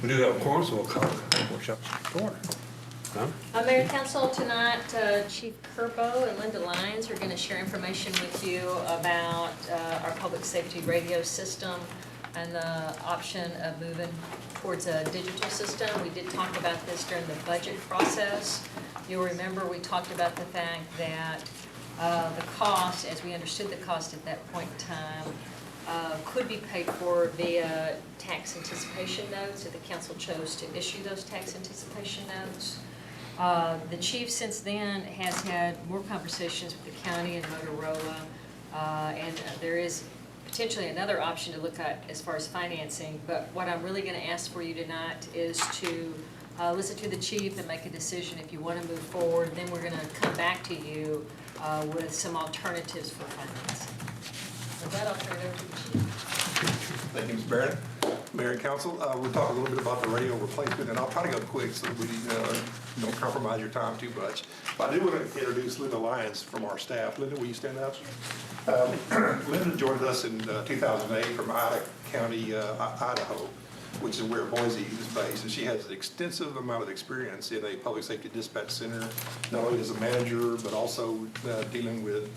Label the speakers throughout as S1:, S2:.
S1: We do have a quorum, so we'll call the workshop to order.
S2: Mayor and Council, tonight Chief Kerbo and Linda Lyons are going to share information with you about our public safety radio system and the option of moving towards a digital system. We did talk about this during the budget process. You'll remember we talked about the fact that the cost, as we understood the cost at that point in time, could be paid for via tax anticipation notes if the council chose to issue those tax anticipation notes. The chief since then has had more conversations with the county and Motorola, and there is potentially another option to look at as far as financing, but what I'm really going to ask for you tonight is to listen to the chief and make a decision if you want to move forward. Then we're going to come back to you with some alternatives for financing. With that, I'll turn it over to the chief.
S3: Thank you, Ms. Barrett. Mayor and Council, we'll talk a little bit about the radio replacement, and I'll try to go quick so that we don't compromise your time too much. But I do want to introduce Linda Lyons from our staff. Linda, will you stand up? Linda joined us in 2008 from Ida County, Idaho, which is where Boise is based, and she has an extensive amount of experience in a public safety dispatch center, not only as a manager, but also dealing with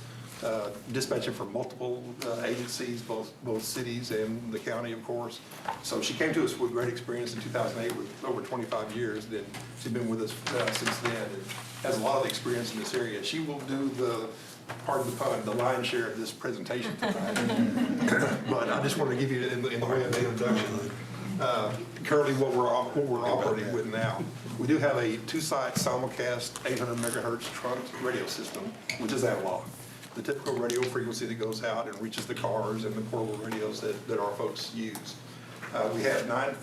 S3: dispatching for multiple agencies, both cities and the county, of course. So she came to us with great experience in 2008 with over 25 years. Then she's been with us since then and has a lot of experience in this area. She will do the, pardon the pun, the lion's share of this presentation tonight. But I just wanted to give you in the way of an introduction. Currently what we're operating with now. We do have a two-site simulcast 800 megahertz trunked radio system, which is analog. The typical radio frequency that goes out and reaches the cars and the portable radios that our folks use. We have 9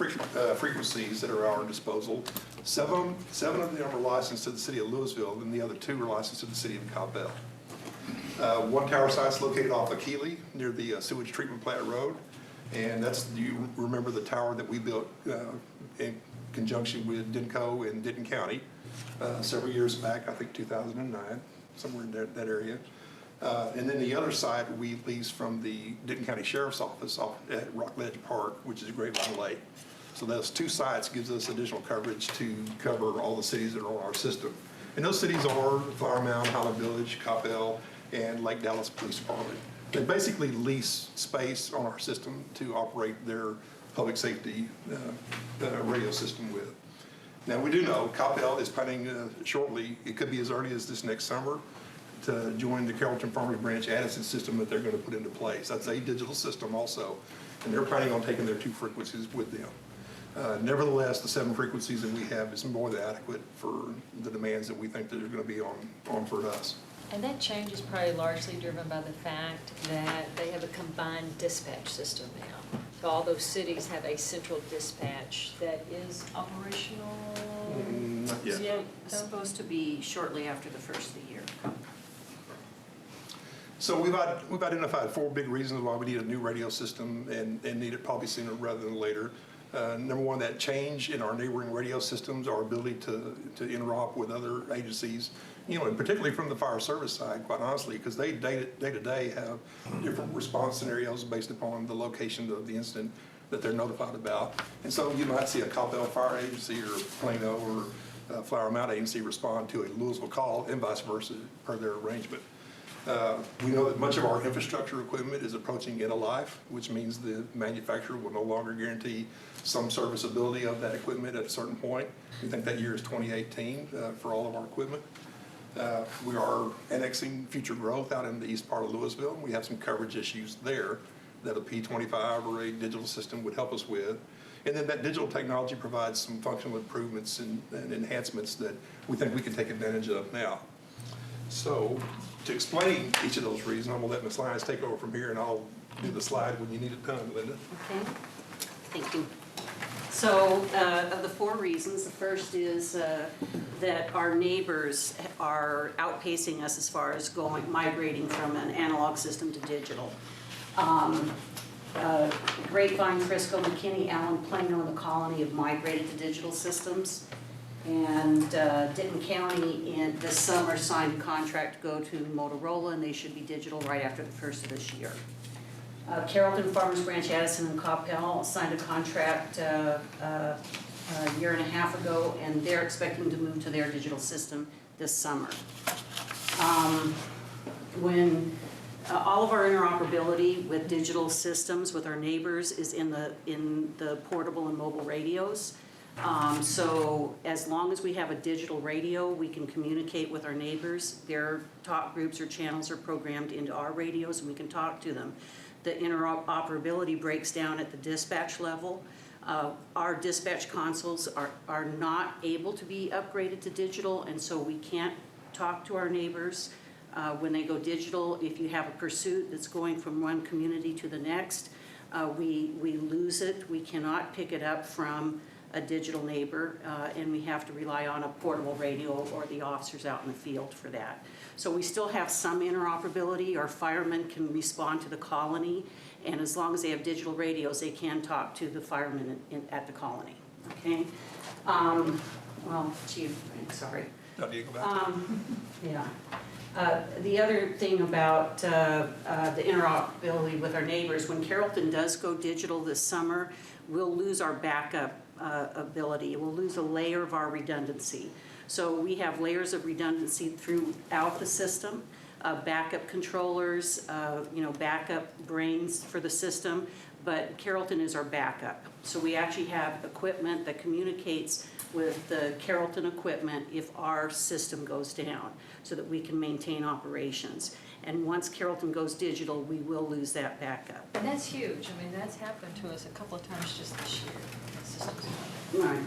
S3: frequencies that are at our disposal. Seven of them are licensed to the city of Louisville, and the other 2 are licensed to the city of Coppell. One tower site's located off of Keeley near the sewage treatment plant road, and that's, you remember the tower that we built in conjunction with Denco in Denton County several years back, I think 2009, somewhere in that area. And then the other side we lease from the Denton County Sheriff's Office off at Rockledge Park, which is Grapevine Lake. So those 2 sites gives us additional coverage to cover all the cities that are on our system. And those cities are Flower Mound, Highland Village, Coppell, and Lake Dallas Police Department. They basically lease space on our system to operate their public safety radio system with. Now we do know Coppell is planning shortly, it could be as early as this next summer, to join the Carrollton Farmers Branch Addison system that they're going to put into place. That's a digital system also, and they're planning on taking their 2 frequencies with them. Nevertheless, the 7 frequencies that we have is more than adequate for the demands that we think that are going to be on for us.
S2: And that change is probably largely driven by the fact that they have a combined dispatch system now. So all those cities have a central dispatch that is operational.
S3: Not yet.
S4: Yeah, it's supposed to be shortly after the first of the year.
S3: So we've identified 4 big reasons why we need a new radio system and need it probably sooner rather than later. Number one, that change in our neighboring radio systems, our ability to interop with other agencies, and particularly from the fire service side, quite honestly, because they day to day have different response scenarios based upon the location of the incident that they're notified about. And so you might see a Coppell Fire Agency or Plano or Flower Mound Agency respond to a Louisville call and vice versa per their arrangement. We know that much of our infrastructure equipment is approaching end of life, which means the manufacturer will no longer guarantee some serviceability of that equipment at a certain point. We think that year is 2018 for all of our equipment. We are annexing future growth out in the east part of Louisville. We have some coverage issues there that a P25 or a digital system would help us with. And then that digital technology provides some functional improvements and enhancements that we think we can take advantage of now. So to explain each of those reasons, I'm going to let Ms. Lyons take over from here, and I'll do the slide when you need it done, Linda.
S4: Okay, thank you. So of the 4 reasons, the first is that our neighbors are outpacing us as far as migrating from an analog system to digital. Grapevine, Frisco, McKinney, Allen, Plano, and the Colony have migrated to digital systems. And Denton County in this summer signed a contract to go to Motorola, and they should be digital right after the first of this year. Carrollton Farmers Branch, Addison, and Coppell signed a contract a year and a half ago, and they're expecting to move to their digital system this summer. When all of our interoperability with digital systems with our neighbors is in the portable and mobile radios. So as long as we have a digital radio, we can communicate with our neighbors. Their talk groups or channels are programmed into our radios, and we can talk to them. The interoperability breaks down at the dispatch level. Our dispatch consoles are not able to be upgraded to digital, and so we can't talk to our neighbors when they go digital. If you have a pursuit that's going from one community to the next, we lose it. We cannot pick it up from a digital neighbor, and we have to rely on a portable radio or the officers out in the field for that. So we still have some interoperability. Our firemen can respond to the colony, and as long as they have digital radios, they can talk to the firemen at the colony, okay? Well, Chief, I'm sorry.
S3: No, do you go back?
S4: Yeah. The other thing about the interoperability with our neighbors, when Carrollton does go digital this summer, we'll lose our backup ability. We'll lose a layer of our redundancy. So we have layers of redundancy throughout the system, backup controllers, backup brains for the system, but Carrollton is our backup. So we actually have equipment that communicates with the Carrollton equipment if our system goes down, so that we can maintain operations. And once Carrollton goes digital, we will lose that backup.
S2: And that's huge. I mean, that's happened to us a couple of times just this year. The system's
S4: Right.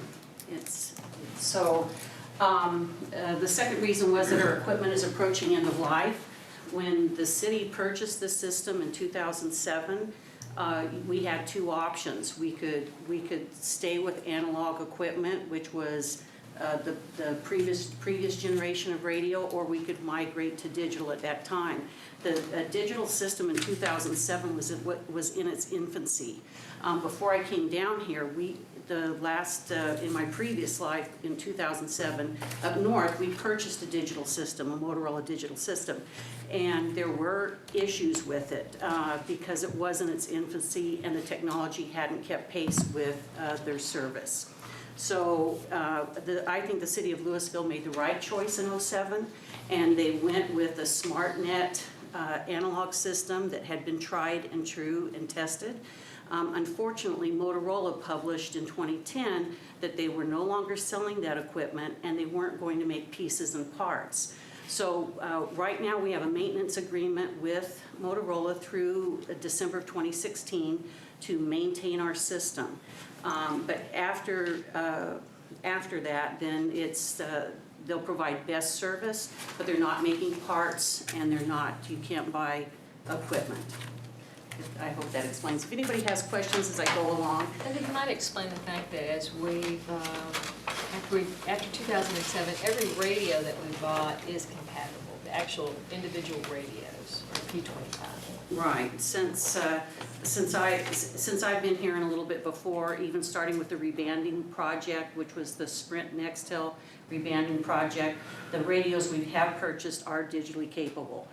S4: So the second reason was that our equipment is approaching end of life. When the city purchased this system in 2007, we had two options. We could stay with analog equipment, which was the previous generation of radio, or we could migrate to digital at that time. The digital system in 2007 was in its infancy. Before I came down here, in my previous life in 2007, up north, we purchased a digital system, a Motorola digital system. And there were issues with it because it was in its infancy and the technology hadn't kept pace with their service. So I think the city of Louisville made the right choice in '07, and they went with a SmartNet analog system that had been tried and true and tested. Unfortunately, Motorola published in 2010 that they were no longer selling that equipment and they weren't going to make pieces and parts. So right now we have a maintenance agreement with Motorola through December of 2016 to maintain our system. But after that, then they'll provide best service, but they're not making parts and you can't buy equipment. I hope that explains. If anybody has questions as I go along.
S2: I think you might explain the fact that as after 2007, every radio that we bought is compatible, the actual individual radios are P25.
S4: Right. Since I've been here and a little bit before, even starting with the rebanding project, which was the Sprint Nextel rebanding project, the radios we have purchased are digitally capable.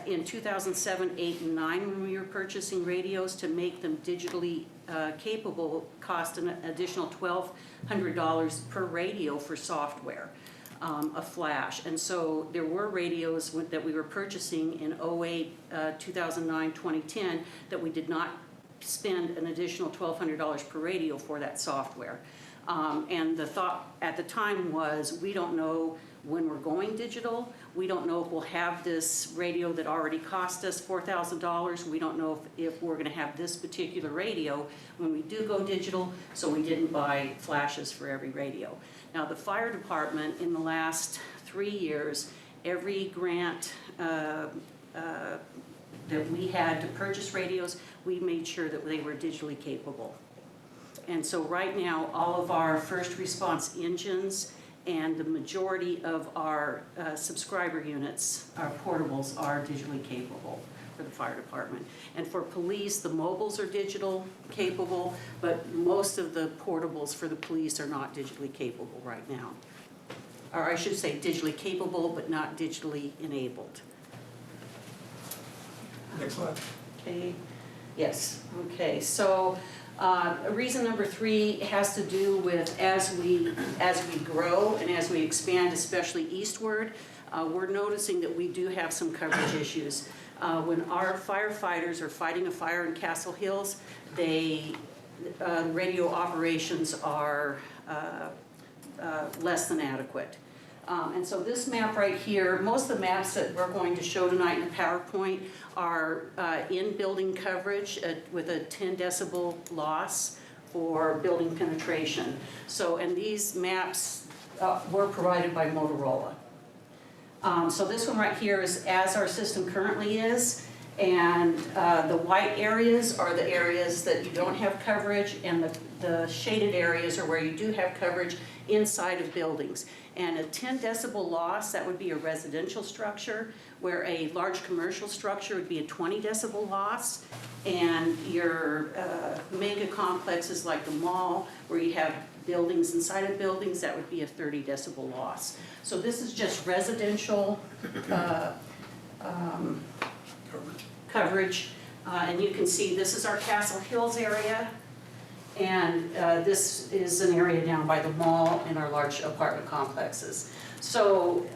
S4: In 2007, 8, and 9, when we were purchasing radios, to make them digitally capable cost an additional $1,200 per radio for software, a flash. And so there were radios that we were purchasing in 08, 2009, 2010 that we did not spend an additional $1,200 per radio for that software. And the thought at the time was, we don't know when we're going digital. We don't know if we'll have this radio that already cost us $4,000. We don't know if we're going to have this particular radio when we do go digital, so we didn't buy flashes for every radio. Now, the fire department in the last 3 years, every grant that we had to purchase radios, we made sure that they were digitally capable. And so right now, all of our first response engines and the majority of our subscriber units, our portables, are digitally capable for the fire department. And for police, the mobiles are digital capable, but most of the portables for the police are not digitally capable right now. Or I should say digitally capable, but not digitally enabled.
S3: Next slide.
S4: Okay, yes, okay, so Reason number 3 has to do with as we grow and as we expand, especially eastward, we're noticing that we do have some coverage issues. When our firefighters are fighting a fire in Castle Hills, radio operations are less than adequate. And so this map right here, most of the maps that we're going to show tonight in the PowerPoint are in building coverage with a 10 decibel loss for building penetration. So, and these maps were provided by Motorola. So this one right here is as our system currently is, and the white areas are the areas that you don't have coverage, and the shaded areas are where you do have coverage inside of buildings. And a 10 decibel loss, that would be a residential structure, where a large commercial structure would be a 20 decibel loss. And your mega complexes like the mall, where you have buildings inside of buildings, that would be a 30 decibel loss. So this is just residential coverage. And you can see this is our Castle Hills area. And this is an area down by the mall and our large apartment complexes. So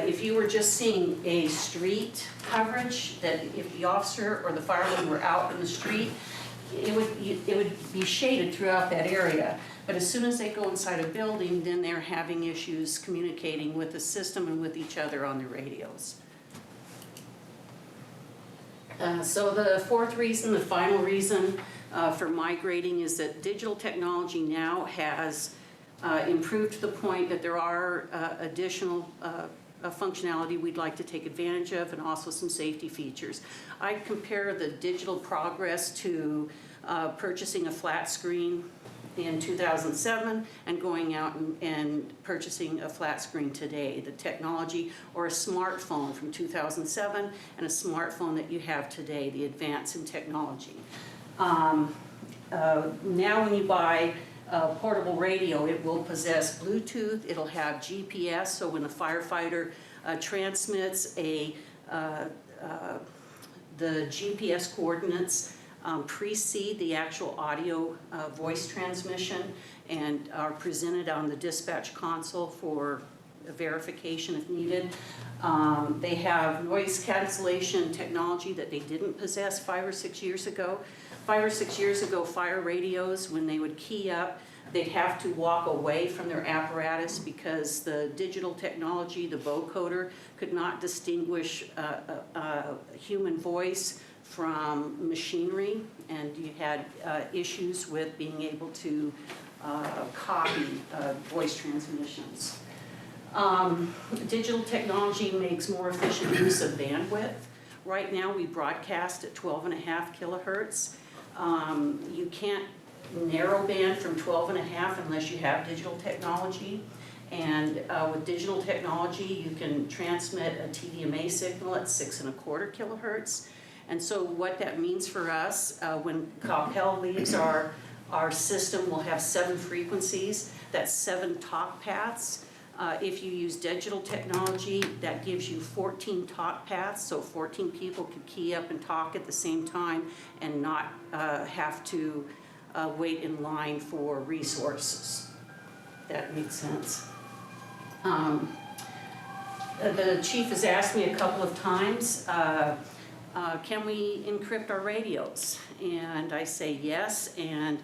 S4: if you were just seeing a street coverage, that if the officer or the fireman were out in the street, it would be shaded throughout that area. But as soon as they go inside a building, then they're having issues communicating with the system and with each other on the radios. So the 4th reason, the final reason for migrating, is that digital technology now has improved to the point that there are additional functionality we'd like to take advantage of, and also some safety features. I compare the digital progress to purchasing a flat screen in 2007 and going out and purchasing a flat screen today. The technology, or a smartphone from 2007 and a smartphone that you have today, the advance in technology. Now when you buy a portable radio, it will possess Bluetooth, it'll have GPS, so when a firefighter transmits the GPS coordinates precede the actual audio voice transmission and are presented on the dispatch console for verification if needed. They have noise cancellation technology that they didn't possess 5 or 6 years ago. 5 or 6 years ago, fire radios, when they would key up, they'd have to walk away from their apparatus because the digital technology, the vocoder, could not distinguish human voice from machinery, and you had issues with being able to copy voice transmissions. Digital technology makes more efficient use of bandwidth. Right now we broadcast at 12.5 kilohertz. You can't narrow band from 12.5 unless you have digital technology. And with digital technology, you can transmit a TDMA signal at 6.25 kilohertz. And so what that means for us, when Coppell leaves our system, we'll have 7 frequencies. That's 7 talk paths. If you use digital technology, that gives you 14 talk paths, so 14 people could key up and talk at the same time and not have to wait in line for resources. That makes sense. The chief has asked me a couple of times, can we encrypt our radios? And I say yes, and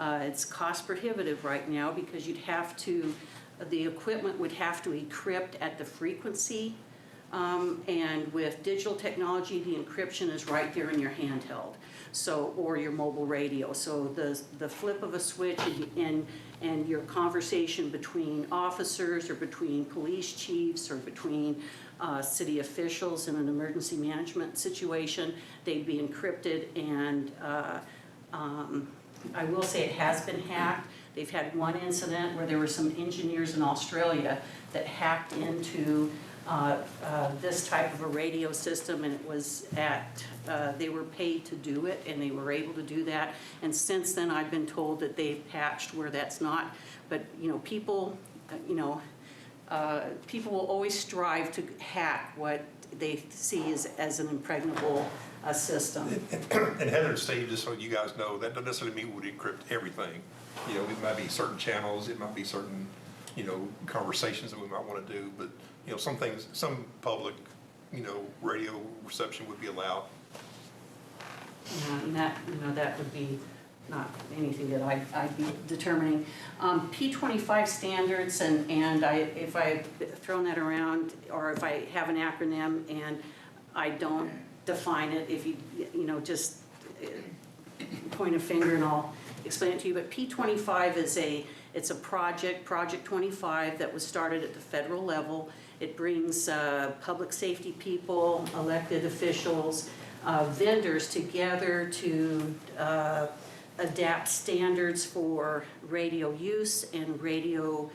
S4: it's cost prohibitive right now because you'd have to, the equipment would have to encrypt at the frequency, and with digital technology, the encryption is right there in your handheld, so, or your mobile radio. So the flip of a switch and your conversation between officers or between police chiefs or between city officials in an emergency management situation, they'd be encrypted. And I will say it has been hacked. They've had one incident where there were some engineers in Australia that hacked into this type of a radio system, and it was at, they were paid to do it, and they were able to do that. And since then, I've been told that they've patched where that's not. But, you know, people, you know, people will always strive to hack what they see as an impregnable system.
S3: And Heather and Steve, just so you guys know, that doesn't necessarily mean we would encrypt everything. You know, it might be certain channels, it might be certain, you know, conversations that we might want to do, but, you know, some things, some public, you know, radio reception would be allowed.
S4: Yeah, and that, you know, that would be not anything that I'd be determining. P25 standards, and if I've thrown that around, or if I have an acronym and I don't define it, if you just point a finger and I'll explain it to you. But P25 is it's a Project 25, that was started at the federal level. It brings public safety people, elected officials, vendors together to adapt standards for radio use and radio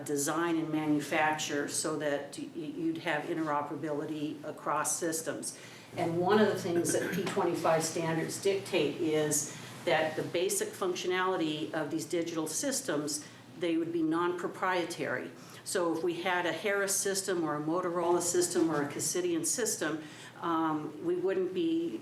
S4: design and manufacture, so that you'd have interoperability across systems. And one of the things that P25 standards dictate is that the basic functionality of these digital systems, they would be non-proprietary. So if we had a Harris system or a Motorola system or a Cassidian system, we wouldn't be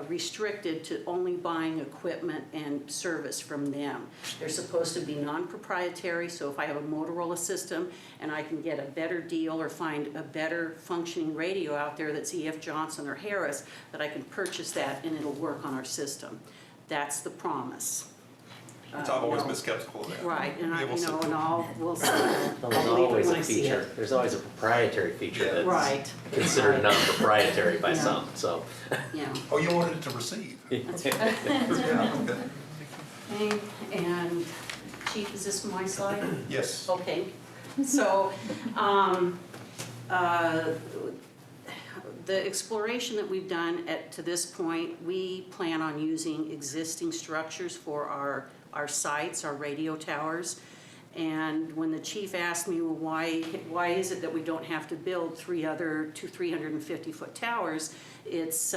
S4: restricted to only buying equipment and service from them. They're supposed to be non-proprietary, so if I have a Motorola system and I can get a better deal or find a better functioning radio out there that's E.F. Johnson or Harris, that I can purchase that and it'll work on our system. That's the promise.
S3: I've always been skeptical of that.
S4: Right, and
S3: Yeah, we'll see.
S4: we'll see.
S5: Well, there's
S4: I'll believe it
S5: always
S4: when
S5: a
S4: I see
S5: feature,
S4: it.
S5: there's always a proprietary feature that's
S4: Right.
S5: considered
S4: Right.
S5: non-proprietary by
S4: Yeah.
S5: some, so.
S4: Yeah.
S3: Oh, you wanted it to receive?
S4: That's right.
S3: Yeah, okay.
S4: Okay, and Chief, is this my slide?
S3: Yes.
S4: Okay, so, the exploration that we've done to this point, we plan on using existing structures for our sites, our radio towers. And when the chief asked me, well, why is it that we don't have to build 350-foot towers? It's,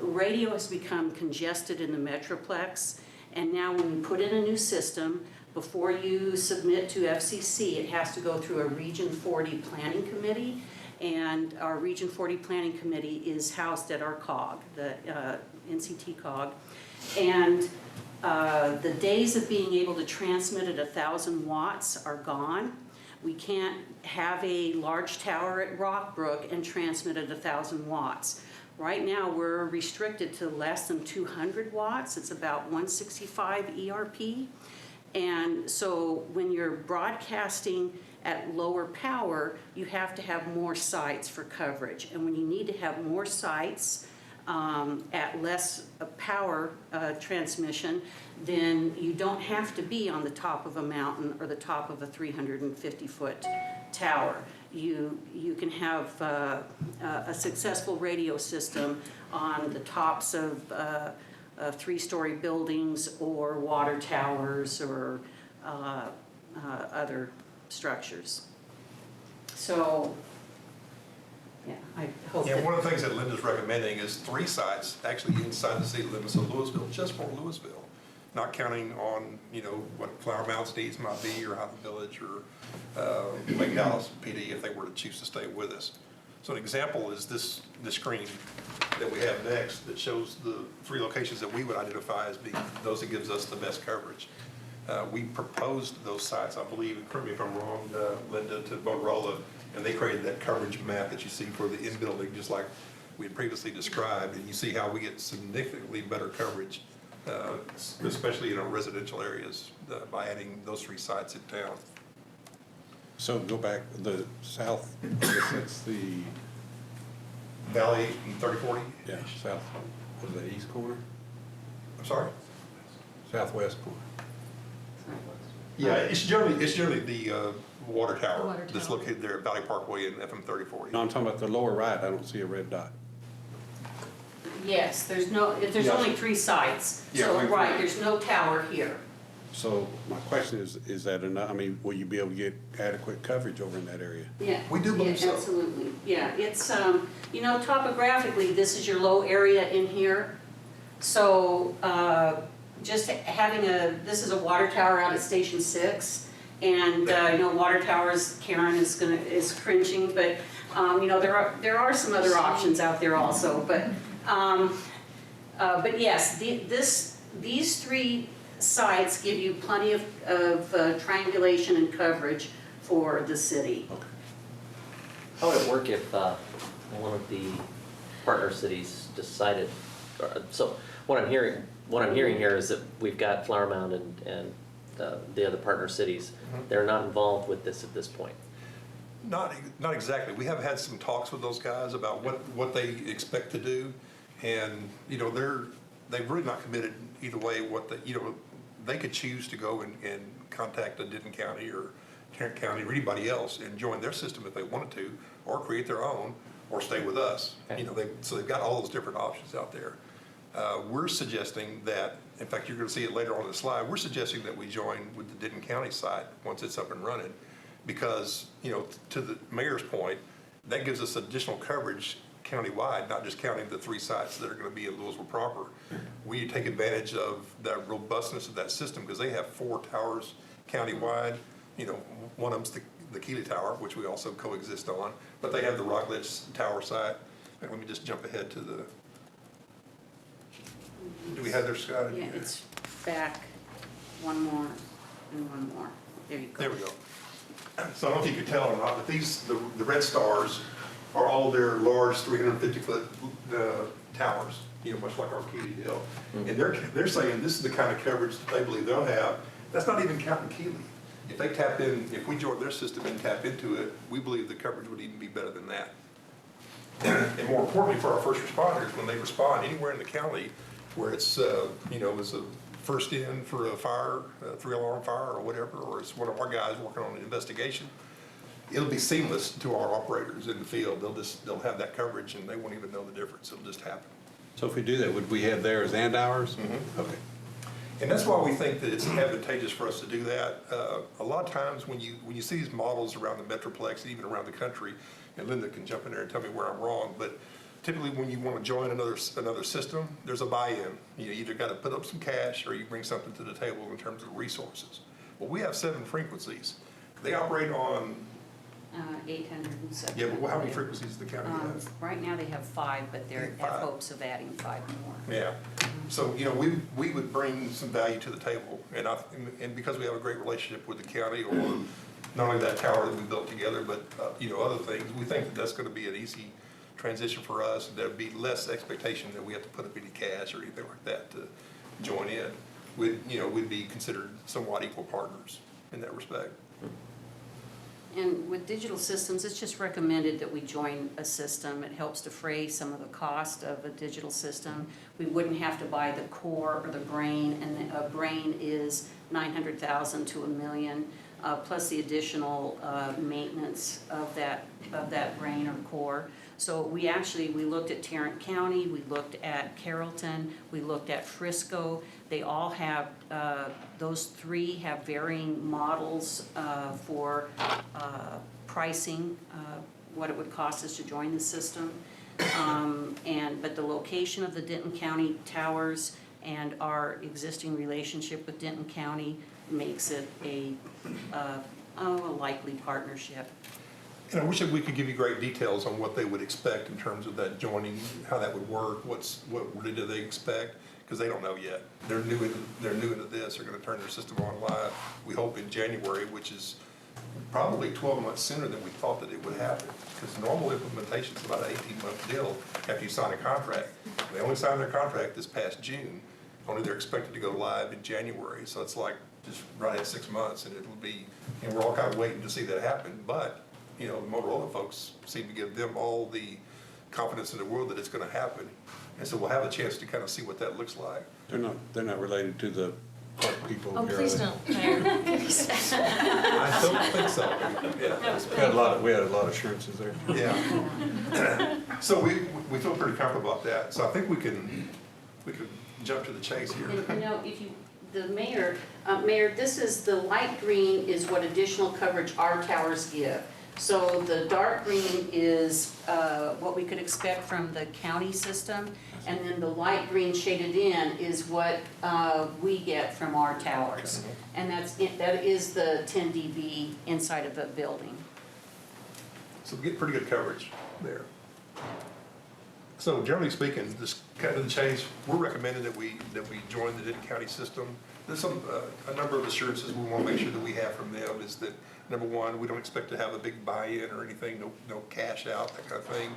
S4: radio has become congested in the Metroplex, and now when you put in a new system, before you submit to FCC, it has to go through a Region 40 Planning Committee, and our Region 40 Planning Committee is housed at our COG, the NCT COG. And the days of being able to transmit at 1,000 watts are gone. We can't have a large tower at Rockbrook and transmit at 1,000 watts. Right now, we're restricted to less than 200 watts. It's about 165 ERP. And so when you're broadcasting at lower power, you have to have more sites for coverage. And when you need to have more sites at less power transmission, then you don't have to be on the top of a mountain or the top of a 350-foot tower. You can have a successful radio system on the tops of 3-story buildings or water towers or other structures. So, yeah, I hope
S3: Yeah,
S4: that.
S3: one of the things that Linda's recommending is 3 sites actually inside the city limits of Louisville, just for Louisville. Not counting on, you know, what Flower Mound's needs might be, or Highland Village, or Lake Dallas PD if they were to choose to stay with us. So an example is this screen that we have next that shows the 3 locations that we would identify as being those that gives us the best coverage. We proposed those sites, I believe, and correct me if I'm wrong, Linda, to Motorola, and they created that coverage map that you see for the in-building, just like we had previously described, and you see how we get significantly better coverage, especially in our residential areas, by adding those 3 sites in town.
S1: So go back, the south, I guess that's the,
S3: Valley and 3040?
S1: yeah, south, was it east corner?
S3: I'm sorry?
S1: Southwest corner.
S3: Yeah, it's generally the water tower
S2: Water
S3: that's
S2: tower.
S3: located there at Valley Parkway and FM 3040.
S1: No, I'm talking about the lower right, I don't see a red dot.
S4: Yes, there's
S3: Yeah.
S4: only 3 sites.
S3: Yeah,
S4: So,
S3: we-
S4: right, there's no tower here.
S1: So my question is that enough, I mean, will you be able to get adequate coverage over in that area?
S4: Yeah.
S3: We do believe so.
S4: Absolutely, yeah, it's, topographically, this is your low area in here. So, just having this is a water tower out at Station 6, And, water towers, Karen is cringing, but, there are some other options out there also, but yes, these three sites give you plenty of triangulation and coverage for the city.
S5: How would it work if one of the partner cities decided, so what I'm hearing here is that we've got Flower Mound and the other partner cities, they're not involved with this at this point.
S3: Not exactly. We have had some talks with those guys about what they expect to do. And, they've really not committed either way they could choose to go and contact the Denton County or Tarrant County or anybody else and join their system if they wanted to, or create their own, or stay with us.
S5: Okay.
S3: So they've got all those different options out there. We're suggesting that, in fact, you're gonna see it later on in the slide, we're suggesting that we join with the Denton County side once it's up and running. Because, to the mayor's point, that gives us additional coverage countywide, not just counting the three sites that are gonna be in Louisville proper. We take advantage of the robustness of that system, because they have 4 towers countywide. One of them's the Keeley Tower, which we also coexist on, but they have the Rockledge Tower site. And let me just jump ahead to the, do we have their, Scott?
S4: Yeah, it's back, one more, and one more. There you go.
S3: There we go. So I don't know if you could tell or not, but the red stars are all their large 350-foot towers, much like our Keeley Hill. And they're saying this is the kind of coverage that they believe they'll have. That's not even counting Keeley. If we join their system and tap into it, we believe the coverage would even be better than that. And more importantly, for our first responders, when they respond anywhere in the county where it's, is a first in for a fire, a 3-alarm fire or whatever, or it's one of our guys working on an investigation, it'll be seamless to our operators in the field. They'll have that coverage and they won't even know the difference. It'll just happen.
S1: So if we do that, would we have theirs and ours? Okay.
S3: And that's why we think that it's advantageous for us to do that. A lot of times when you see these models around the Metroplex and even around the country, and Linda can jump in there and tell me where I'm wrong, but typically when you want to join another system, there's a buy-in. You either got to put up some cash or you bring something to the table in terms of resources. Well, we have 7 frequencies. They operate on,
S4: 807.
S3: yeah, but how many frequencies does the county have?
S4: Right now they have 5, but they have
S3: 5.
S4: hopes of adding 5 more.
S3: Yeah, so, we would bring some value to the table, and because we have a great relationship with the county, or not only that tower that we built together, but, other things, we think that that's gonna be an easy transition for us, and there'd be less expectation that we have to put up any cash or anything like that to join in. We'd be considered somewhat equal partners in that respect.
S4: And with digital systems, it's just recommended that we join a system. It helps defray some of the cost of a digital system. We wouldn't have to buy the core or the brain, and a brain is $900,000 to $1 million, plus the additional maintenance of that brain or core. So we looked at Tarrant County, we looked at Carrollton, we looked at Frisco. They all have, those 3 have varying models for pricing, what it would cost us to join the system. But the location of the Denton County towers and our existing relationship with Denton County makes it a likely partnership.
S3: And I wish that we could give you great details on what they would expect in terms of that joining, how that would work, what really do they expect, because they don't know yet. They're new into this. They're going to turn their system on live, we hope in January, which is probably 12 months sooner than we thought that it would happen, because normal implementation is about an 18-month deal after you sign a contract. They only signed their contract this past June, only they're expected to go live in January, so it's like just right at 6 months, and it'll be, and we're all kind of waiting to see that happen, but the Motorola folks seem to give them all the confidence in the world that it's going to happen. And so we'll have a chance to kind of see what that looks like.
S1: They're not related to the park people
S2: Oh,
S1: here,
S2: please
S1: are they?
S2: don't, Mayor.
S3: I don't think so. Yeah.
S2: That was
S1: We had a lot of assurances there.
S3: Yeah. So we feel pretty comfortable about that. So I think we can jump to the chase here.
S4: And the mayor, this is, the light green is what additional coverage our towers give. So the dark green is what we could expect from the county system, and then the light green shaded in is what we get from our towers. And that is the 10 dB inside of a building.
S3: So we get pretty good coverage there. So generally speaking, this kind of change, we're recommending that we join the Denton County system. There's a number of assurances we want to make sure that we have from them is that, number one, we don't expect to have a big buy-in or anything, no cash out, that kind of thing.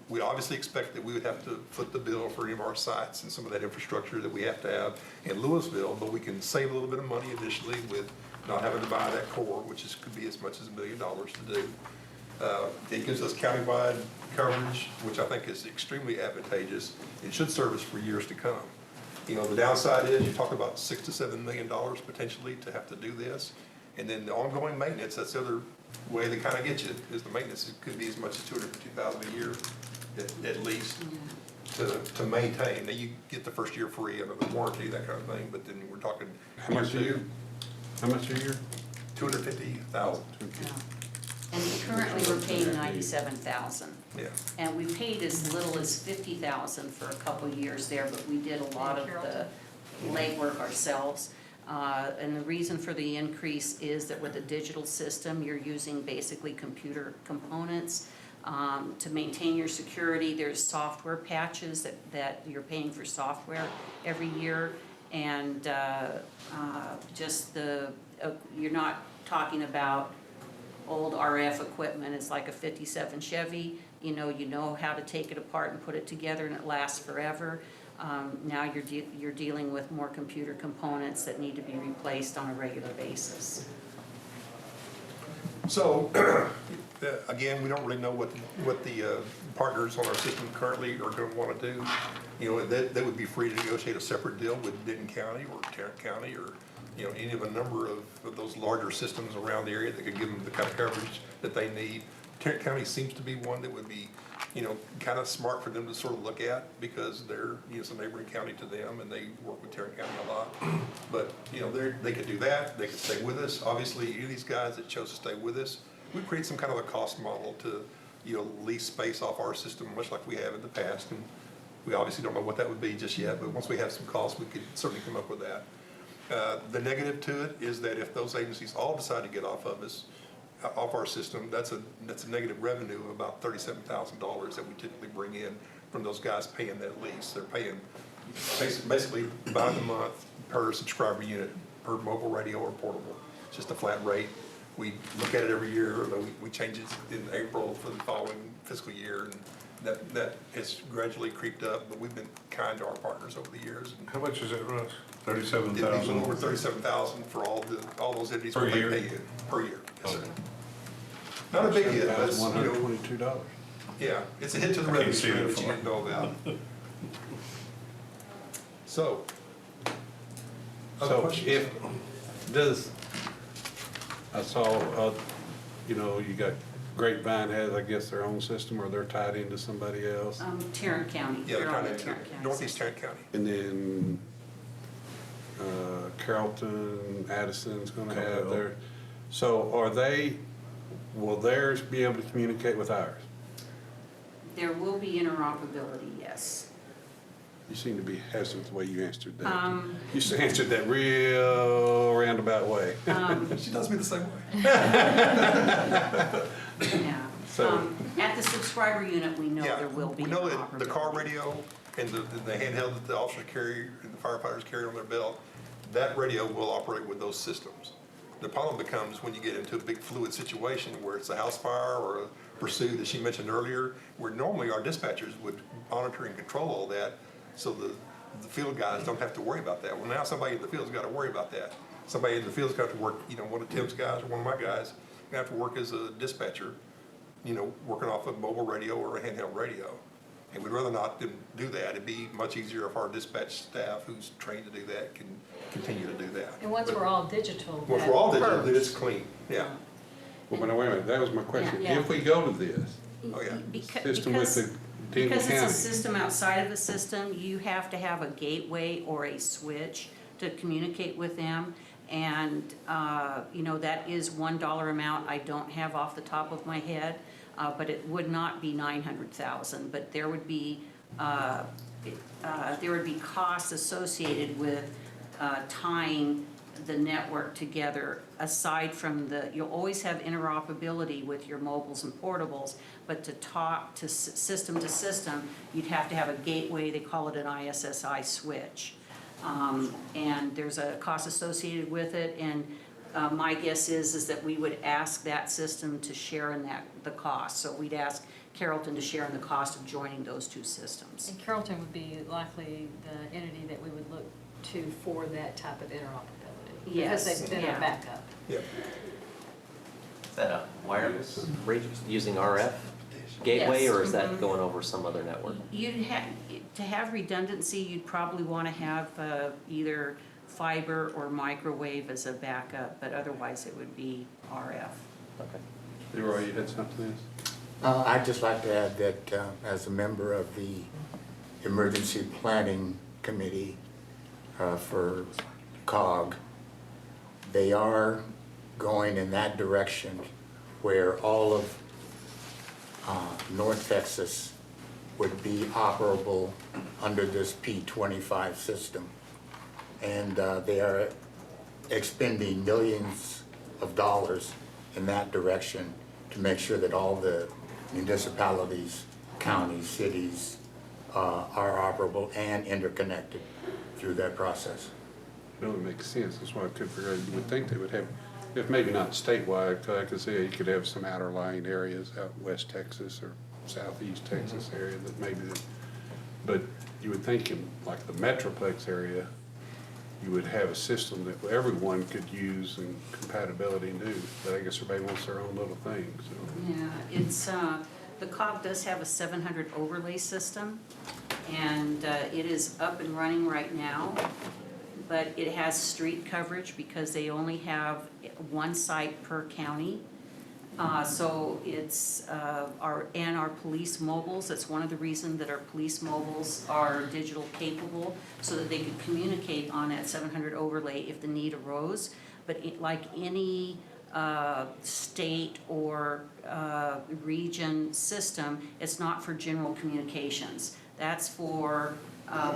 S3: We obviously expect that we would have to foot the bill for any of our sites and some of that infrastructure that we have to have in Louisville, but we can save a little bit of money initially with not having to buy that core, which could be as much as $1 million to do. It gives us countywide coverage, which I think is extremely advantageous. It should serve us for years to come. You know, the downside is you talk about $6 to $7 million potentially to have to do this. And then the ongoing maintenance, that's the other way they kind of get you, is the maintenance. It could be as much as $250,000 a year at least to maintain. Now you get the first year free under the warranty, that kind of thing, but then we're talking.
S1: How much a year? How much a year?
S3: $250,000.
S4: And currently we're paying $97,000.
S3: Yeah.
S4: And we paid as little as $50,000 for a couple of years there, but we did a lot of the legwork ourselves. And the reason for the increase is that with a digital system, you're using basically computer components to maintain your security. There's software patches that you're paying for software every year. And just you're not talking about old RF equipment. It's like a 57 Chevy. You know how to take it apart and put it together and it lasts forever. Now you're dealing with more computer components that need to be replaced on a regular basis.
S3: So, again, we don't really know what the partners on our system currently are going to want to do. You know, they would be free to negotiate a separate deal with Denton County or Tarrant County or, you know, any of a number of those larger systems around the area that could give them the kind of coverage that they need. Tarrant County seems to be one that would be, you know, kind of smart for them to sort of look at because they're, you know, it's a neighboring county to them and they work with Tarrant County a lot. But, you know, they could do that, they could stay with us. Obviously, any of these guys that chose to stay with us, we create some kind of a cost model to, you know, lease space off our system, much like we have in the past. And we obviously don't know what that would be just yet, but once we have some costs, we could certainly come up with that. The negative to it is that if those agencies all decide to get off of us, off our system, that's a negative revenue of about $37,000 that we typically bring in from those guys paying that lease. They're paying basically by the month per subscriber unit, per mobile radio or portable. It's just a flat rate. We look at it every year, we change it in April for the following fiscal year, and that has gradually creeped up, but we've been kind to our partners over the years.
S6: How much is it, Russ?
S3: It'd be a little over $37,000 for all those entities
S6: Per
S3: we
S6: year?
S3: pay in, per year. Yes, sir. Not a big hit, but it's, you know,
S1: $122.
S3: yeah, it's a hit to the
S6: I
S3: revenue
S6: can't see
S3: stream
S6: that
S3: that you
S6: far.
S3: didn't know about. So. Other
S1: So
S3: questions?
S1: I saw, you know, you got Grapevine has, I guess, their own system or they're tied into somebody else.
S4: Tarrant County.
S3: Yeah, they're
S4: on
S3: kind
S4: the
S3: of
S4: Tarrant County
S3: northeast
S4: system.
S3: Tarrant County.
S1: And then Carrollton, Addison's gonna have their, so will theirs be able to communicate with ours?
S4: There will be interoperability, yes.
S1: You seem to be hesitant the way you answered that.
S4: Um,
S1: You answered that real roundabout way.
S3: She does me the same way.
S4: Yeah.
S1: So-
S4: At the subscriber unit, we know
S3: Yeah,
S4: there will be
S3: we know that the car
S4: interoperability.
S3: radio and the handheld that the officers carry and the firefighters carry on their belt, that radio will operate with those systems. The problem becomes when you get into a big fluid situation where it's a house fire or a pursuit that she mentioned earlier, where normally our dispatchers would monitor and control all that, so the field guys don't have to worry about that. Well, now somebody in the field's got to worry about that. Somebody in the field's got to work, you know, one of Tim's guys or one of my guys, gonna have to work as a dispatcher, you know, working off a mobile radio or a handheld radio. And we'd rather not them do that. It'd be much easier if our dispatch staff who's trained to do that can continue to do that.
S2: And once we're all digital,
S3: Once
S2: that
S3: we're all digital, then
S2: hurts.
S3: it's clean, yeah.
S1: Well, wait a minute, that was my question.
S4: Yeah.
S1: If we go to this
S3: Oh, yeah.
S1: system with the Denton
S4: Because it's a
S1: County,
S4: system outside of the system, you have to have a gateway or a switch to communicate with them. And, that is $1 amount I don't have off the top of my head, but it would not be 900,000. But there would be costs associated with tying the network together, aside from you'll always have interoperability with your mobiles and portables, but to talk to system, you'd have to have a gateway, they call it an ISSI switch. And there's a cost associated with it, and my guess is that we would ask that system to share in the cost. So we'd ask Carrollton to share in the cost of joining those two systems.
S2: And Carrollton would be likely the entity that we would look to for that type of interoperability.
S4: Yes,
S2: Because they've been
S4: yeah.
S2: our backup.
S3: Yep.
S5: Is that a wireless using RF gateway,
S2: Yes.
S5: or is that going over some other network?
S4: To have redundancy, you'd probably want to have either fiber or microwave as a backup, but otherwise it would be RF.
S5: Okay.
S1: Leroy, you had something else?
S6: I'd just like to add that as a member of the Emergency Planning Committee for COG, they are going in that direction where all of North Texas would be operable under this P25 system. And they are expending millions of dollars in that direction to make sure that all the municipalities, counties, cities are operable and interconnected through that process.
S1: Really makes sense. That's why I couldn't figure out. You would think they would have, if maybe not statewide, 'cause I could see you could have some outer lying areas out in West Texas or Southeast Texas area that maybe, but you would think in like the Metroplex area, you would have a system that everyone could use and compatibility and do. But I guess everybody wants their own little thing, so.
S4: Yeah, it's, the COG does have a 700 overlay system, and it is up and running right now. But it has street coverage because they only have one site per county. So it's, our police mobiles, that's one of the reasons that our police mobiles are digital capable, so that they could communicate on that 700 overlay if the need arose. But like any state or region system, it's not for general communications. That's for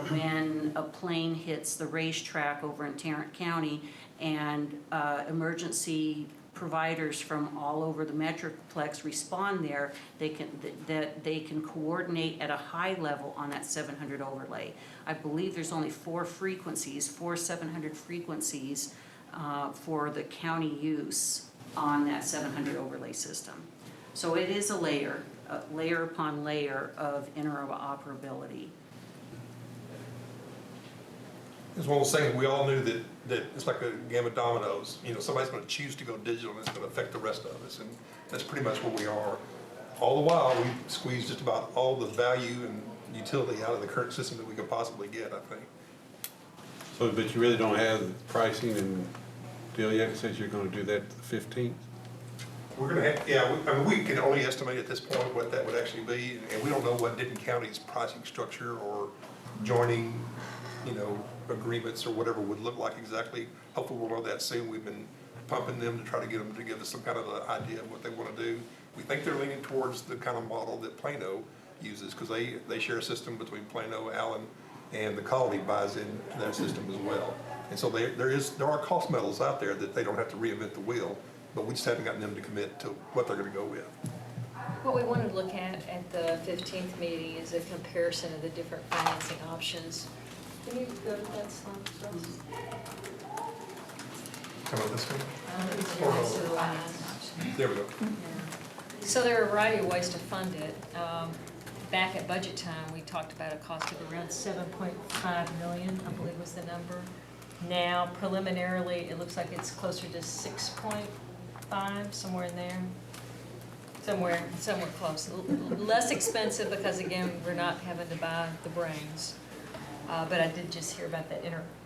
S4: when a plane hits the racetrack over in Tarrant County and emergency providers from all over the Metroplex respond there, they can coordinate at a high level on that 700 overlay. I believe there's only four 700 frequencies for the county use on that 700 overlay system. So it is a layer upon layer of interoperability.
S3: It's one of those things, we all knew that it's like a game of dominoes. Somebody's gonna choose to go digital and it's gonna affect the rest of us, and that's pretty much where we are. All the while, we squeezed just about all the value and utility out of the current system that we could possibly get, I think.
S1: So, but you really don't have the pricing and deal yet? It says you're gonna do that the 15th?
S3: We're gonna have, yeah, we can only estimate at this point what that would actually be, and we don't know what Denton County's pricing structure or joining, agreements or whatever would look like exactly. Hopefully we'll know that soon. We've been pumping them to try to get them to give us some kind of an idea of what they want to do. We think they're leaning towards the kind of model that Plano uses, because they share a system between Plano, Allen, and the Colony buys in their system as well. And so there are cost models out there that they don't have to reinvent the wheel, but we just haven't gotten them to commit to what they're going to go with.
S2: What we want to look at the 15th meeting is a comparison of the different financing options. Can you go to that slide for us?
S3: Come on, this one. There we go.
S2: So there are a variety of ways to fund it. Back at budget time, we talked about a cost of around $7.5 million, I believe was the number. Now preliminarily, it looks like it's closer to 6.5, somewhere in there. Somewhere close. Less expensive because again, we're not having to buy the brains. But I did just hear about that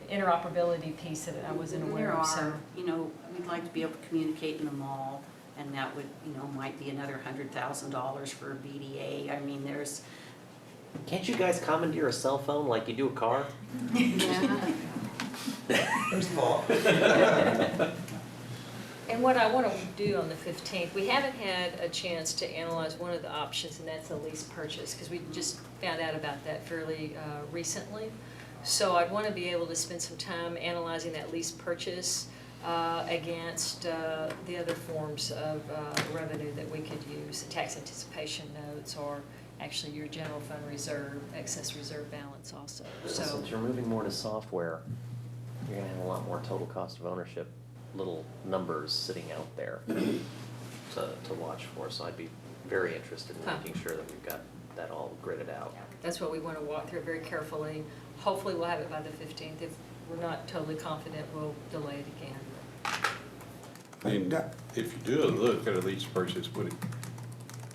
S2: interoperability piece that I wasn't aware of, so.
S4: We'd like to be able to communicate in the mall, and that would, might be another $100,000 for a BDA. I mean, there's.
S5: Can't you guys commandeer a cell phone like you do a car?
S4: Yeah.
S3: There's the thought.
S2: And what I want to do on the 15th, we haven't had a chance to analyze one of the options, and that's a lease purchase, because we just found out about that fairly recently. So I'd want to be able to spend some time analyzing that lease purchase against the other forms of revenue that we could use, tax anticipation notes, or actually your general fund reserve, excess reserve balance also. So
S5: Since you're moving more to software, you're gonna have a lot more total cost of ownership, little numbers sitting out there to watch for. So I'd be very interested in
S2: Huh.
S5: making sure that we've got that all gridded out.
S2: that's what we want to walk through very carefully. Hopefully we'll have it by the 15th. If we're not totally confident, we'll delay it again.
S1: I mean, if you do look at a lease purchase, would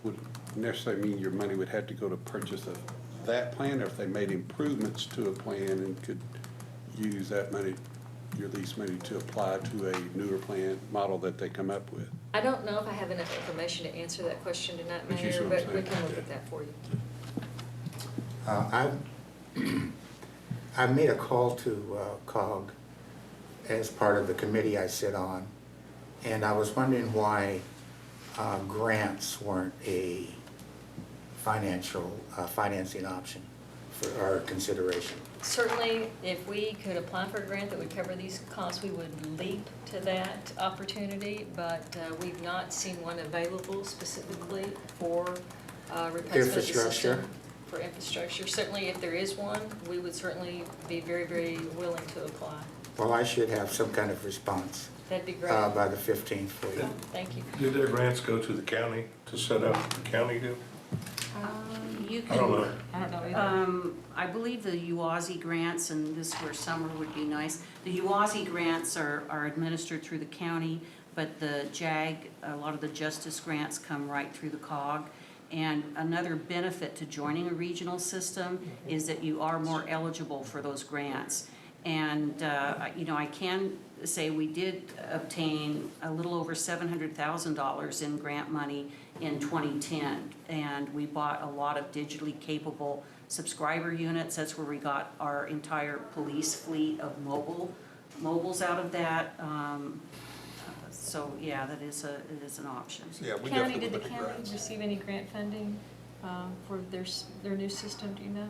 S1: it necessarily mean your money would have to go to purchase of that plan, or if they made improvements to a plan and could use that money, your lease money, to apply to a newer plan model that they come up with?
S2: I don't know if I have enough information to answer that question tonight,
S1: But you see
S2: Mayor,
S1: what I'm
S2: but we
S1: saying?
S2: can look at that for you.
S6: I made a call to COG as part of the committee I sit on, and I was wondering why grants weren't a financing option for our consideration.
S2: Certainly, if we could apply for a grant that would cover these costs, we would leap to that opportunity, but we've not seen one available specifically for replacement of the
S6: Infrastructure?
S2: system. For infrastructure. Certainly, if there is one, we would certainly be very, very willing to apply.
S6: Well, I should have some kind of response
S2: That'd be great.
S6: by the 15th for you.
S2: Thank you.
S3: Did their grants go to the county to set up the county deal?
S4: You
S3: I don't
S4: can,
S3: know.
S2: I don't know either.
S4: I believe the UASI grants, and this is where summer would be nice, the UASI grants are administered through the county, but the JAG, a lot of the justice grants come right through the COG. And another benefit to joining a regional system is that you are more eligible for those grants. And, you know, I can say we did obtain a little over $700,000 in grant money in 2010. And we bought a lot of digitally capable subscriber units. That's where we got our entire police fleet of mobiles out of that. So, yeah, it is an option.
S3: Yeah, we
S2: County,
S3: definitely
S2: did the
S3: look at
S2: county
S3: grants.
S2: receive any grant funding for their new system, do you know?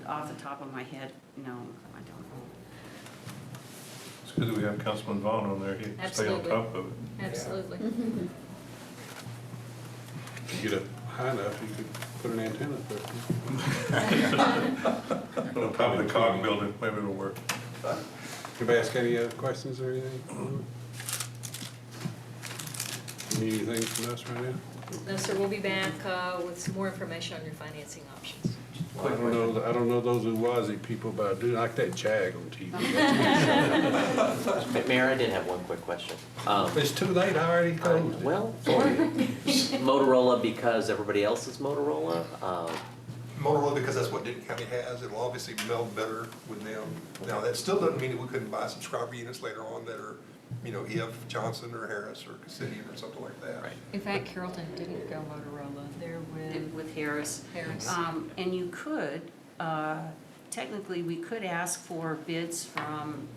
S4: Off the top of my head, no, I don't know.
S3: It's good that we have Councilman Vaughn on there, he can stay on
S2: Absolutely.
S3: top of it.
S2: Absolutely.
S1: If you get up high enough, you could put an antenna up there.
S3: On top of the COG building, maybe it'll work.
S1: Anybody ask any other questions or anything? Need anything from us right now?
S2: No, sir, we'll be back with some more information on your financing options.
S1: I don't know those Uwazi people, but I do like that Jag on TV.
S5: Mayor, I did have one quick question.
S1: It's too late, I already closed it.
S5: Well, Motorola because everybody else is Motorola?
S3: Motorola, because that's what Denton County has, it'll obviously meld better with them. Now, that still doesn't mean that we couldn't buy subscriber units later on that are, you know, EF Johnson or Harris or Cassidian or something like that.
S5: Right.
S2: In fact, Carrollton didn't go Motorola, they're
S4: With Harris.
S2: Harris.
S4: And you could, technically, we could ask for bids from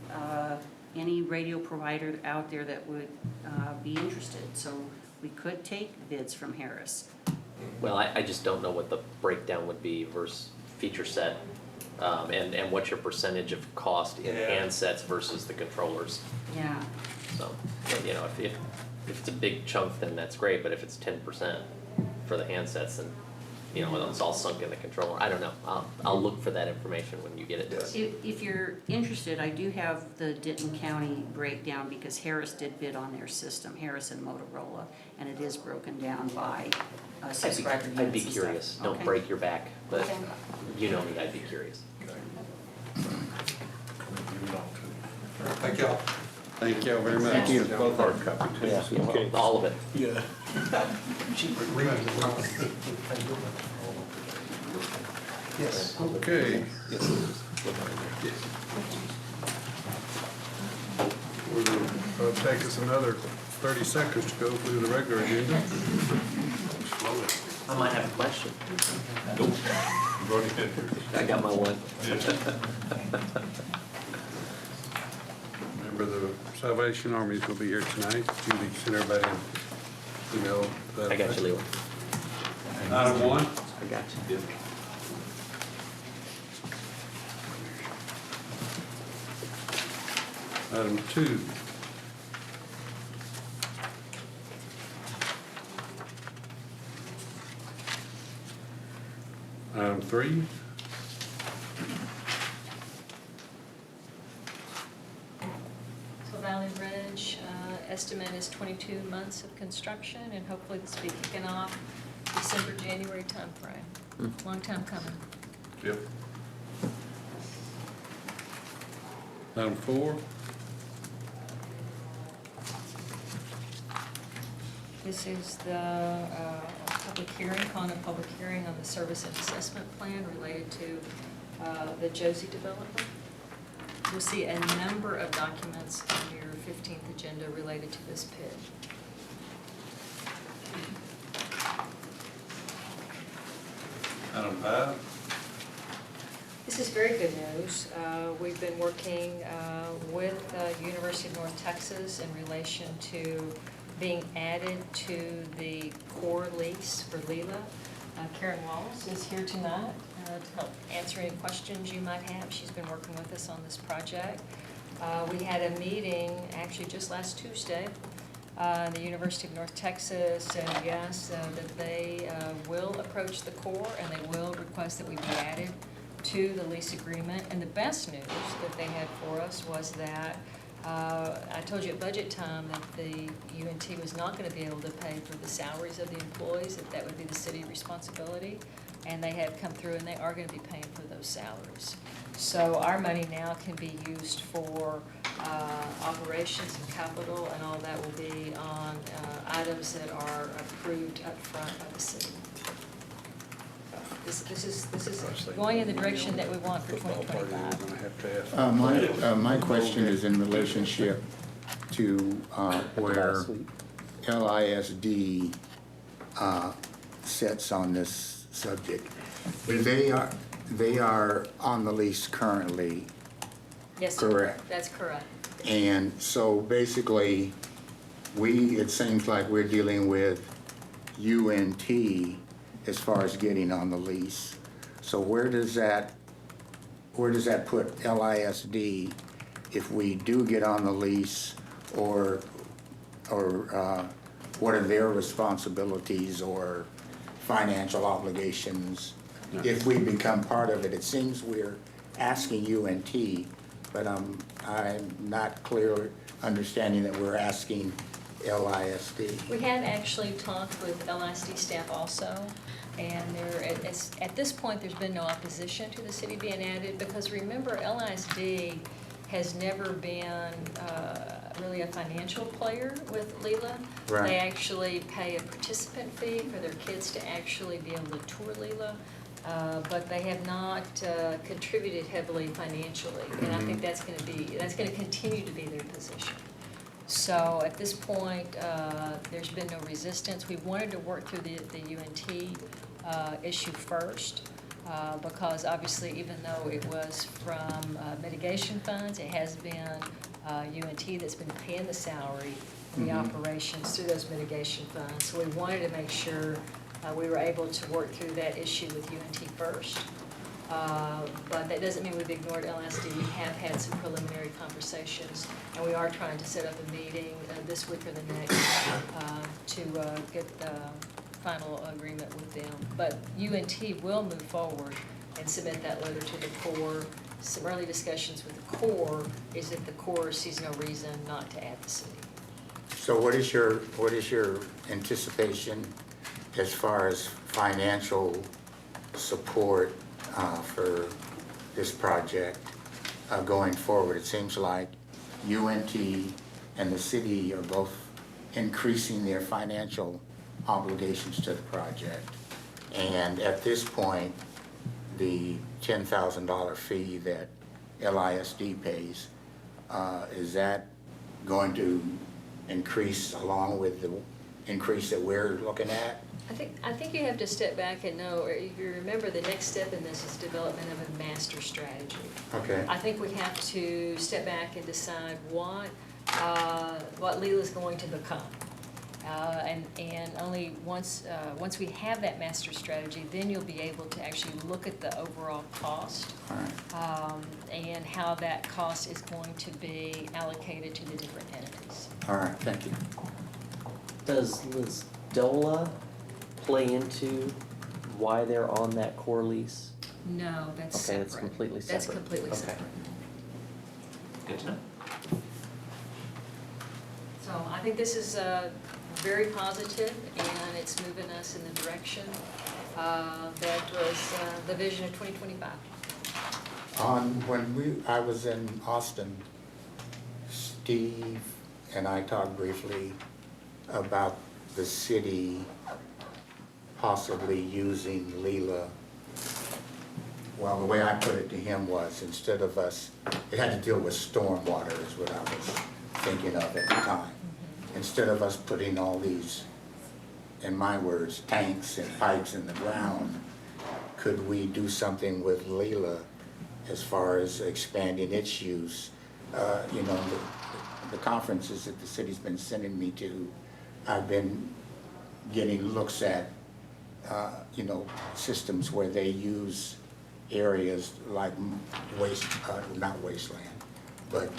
S4: any radio provider out there that would be interested. So we could take bids from Harris.
S5: Well, I just don't know what the breakdown would be versus feature set, and what's your percentage of cost in
S3: Yeah.
S5: handsets versus the controllers.
S4: Yeah.
S5: So, you know, if it's a big chunk, then that's great, but if it's 10% for the handsets, then, you know, it's all sunk in the controller. I don't know. I'll look for that information when you get it to us.
S4: If you're interested, I do have the Denton County breakdown because Harris did bid on their system, Harris and Motorola, and it is broken down by subscriber units
S5: I'd be
S4: and stuff.
S5: curious. Don't
S4: Okay.
S5: break your back, but
S4: Okay.
S5: you know me, I'd be curious.
S3: Thank y'all.
S1: Thank y'all very much.
S2: Thank you.
S1: Both hard copy too.
S5: Yeah, all of it.
S3: Yeah. Yes.
S1: Okay. It'll take us another 30 seconds to go through the regular agenda.
S5: I might have a question.
S3: You've already been here.
S5: I got my one.
S1: remember the Salvation Army's gonna be here tonight. Judy sent everybody an email.
S5: I got you, Leland.
S1: Item 1.
S5: I got you.
S1: Item 2. Item 3.
S2: So Valley Ridge, estimate is 22 months of construction, and hopefully this will be kicking off December, January timeframe. Long time coming.
S1: Yep. Item 4.
S2: This is the public hearing, calling a public hearing on the service and assessment plan related to the Josie development. You'll see a number of documents on your 15th agenda related to this PID.
S1: Item 5.
S2: This is very good news. We've been working with University of North Texas in relation to being added to the core lease for Leela. Karen Wallace is here tonight to help answer any questions you might have. She's been working with us on this project. We had a meeting actually just last Tuesday. The University of North Texas said yes, that they will approach the core and they will request that we be added to the lease agreement. And the best news that they had for us was that I told you at budget time that the UNT was not going to be able to pay for the salaries of the employees, that would be the city responsibility. And they have come through and they are going to be paying for those salaries. So our money now can be used for operations and capital, and all that will be on items that are approved up front by the city. This is going in the direction that we want for
S1: Football party, we're
S2: 2025.
S1: gonna have to ask.
S6: My question is in relationship to where LISD sits on this subject. They are on the lease currently,
S2: Yes, sir.
S6: correct?
S2: That's correct.
S6: And so basically, it seems like we're dealing with UNT as far as getting on the lease. So where does that put LISD if we do get on the lease, or what are their responsibilities or financial obligations if we become part of it? It seems we're asking UNT, but I'm not clear understanding that we're asking LISD.
S2: We have actually talked with LISD staff also, and at this point, there's been no opposition to the city being added, because remember, LISD has never been really a financial player with Leela.
S6: Right.
S2: They actually pay a participant fee for their kids to actually be able to tour Leela, but they have not contributed heavily financially, and I think that's going to continue to be their position. So at this point, there's been no resistance. We wanted to work through the UNT issue first, because obviously, even though it was from mitigation funds, it has been UNT that's been paying the salary, the operations through those mitigation funds. So we wanted to make sure we were able to work through that issue with UNT first. But that doesn't mean we've ignored LSD. We have had some preliminary conversations, and we are trying to set up a meeting this week or the next to get the final agreement with them. But UNT will move forward and submit that letter to the Corps. Some early discussions with the Corps is that the Corps sees no reason not to add the city.
S6: So what is your anticipation as far as financial support for this project going forward? It seems like UNT and the city are both increasing their financial obligations to the project. And at this point, the $10,000 fee that LISD pays, is that going to increase along with the increase that we're looking at?
S2: I think you have to step back and know, or if you remember, the next step in this is development of a master strategy.
S6: Okay.
S2: I think we have to step back and decide what Leela's going to become. And only once we have that master strategy, then you'll be able to actually look at the overall cost.
S6: All right.
S2: And how that cost is going to be allocated to the different entities.
S6: All right, thank you.
S5: Does Liz Dola play into why they're on that core lease?
S2: No, that's
S5: Okay,
S2: separate.
S5: that's completely
S2: That's
S5: separate.
S2: completely
S5: Okay.
S2: separate.
S5: Good to know.
S2: So I think this is very positive, and it's moving us in the direction that was the vision of 2025.
S6: When I was in Austin, Steve and I talked briefly about the city possibly using Leela. Well, the way I put it to him was, instead of us, it had to deal with stormwater is what I was thinking of at the time. Instead of us putting all these, in my words, tanks and pipes in the ground, could we do something with Leela as far as expanding its use? You know, the conferences that the city's been sending me to, I've been getting looks at, you know, systems where they use areas like not wasteland, but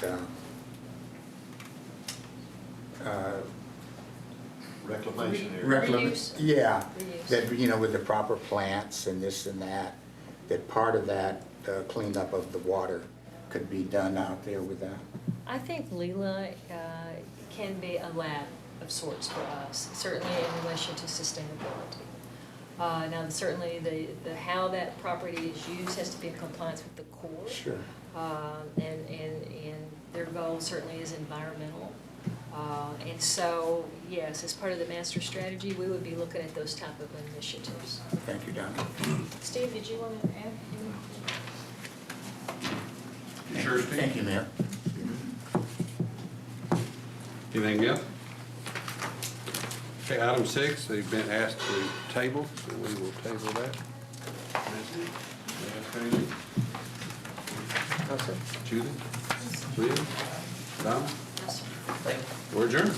S7: Reclamation area.
S2: Reuse.
S6: Yeah,
S2: Reuse.
S6: that, you know, with the proper plants and this and that part of that cleanup of the water could be done out there with that.
S2: I think Leela can be a lab of sorts for us, certainly in relation to sustainability. Now, certainly the how that property is used has to be in compliance with the core.
S6: Sure.
S2: And their goal certainly is environmental. And so, yes, as part of the master strategy, we would be looking at those type of initiatives.
S6: Thank you, Donna.
S2: Steve, did you want to add anything?
S1: Sure, Steve.
S6: Thank you, Mayor.
S1: Anything else? Okay, item 6, they've been asked to table, so we will table that. Nancy, anything?
S5: No, sir.
S1: Judy? Lynn? Don?
S2: Yes, sir.
S5: Thank you.
S1: We're adjourned.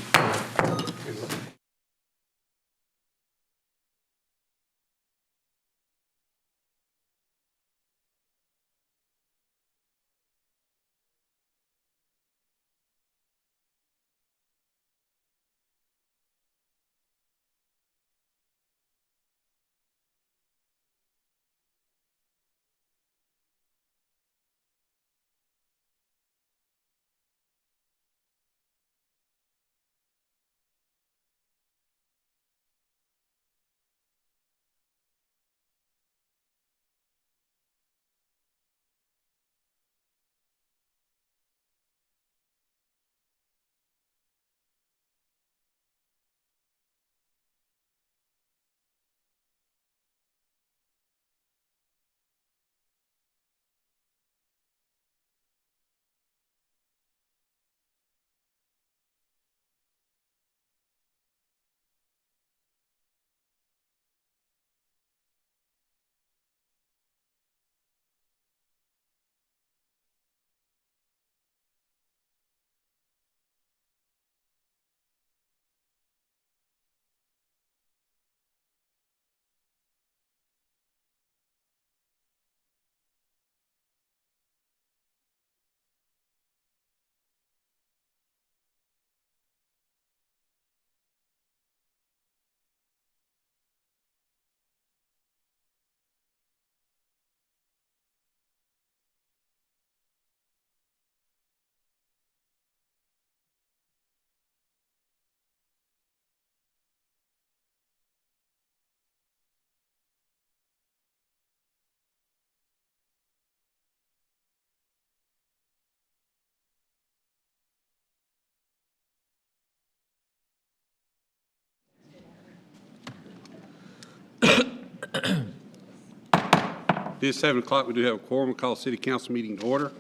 S1: It is 7 o'clock. We do have a quorum. We call city council meeting to order.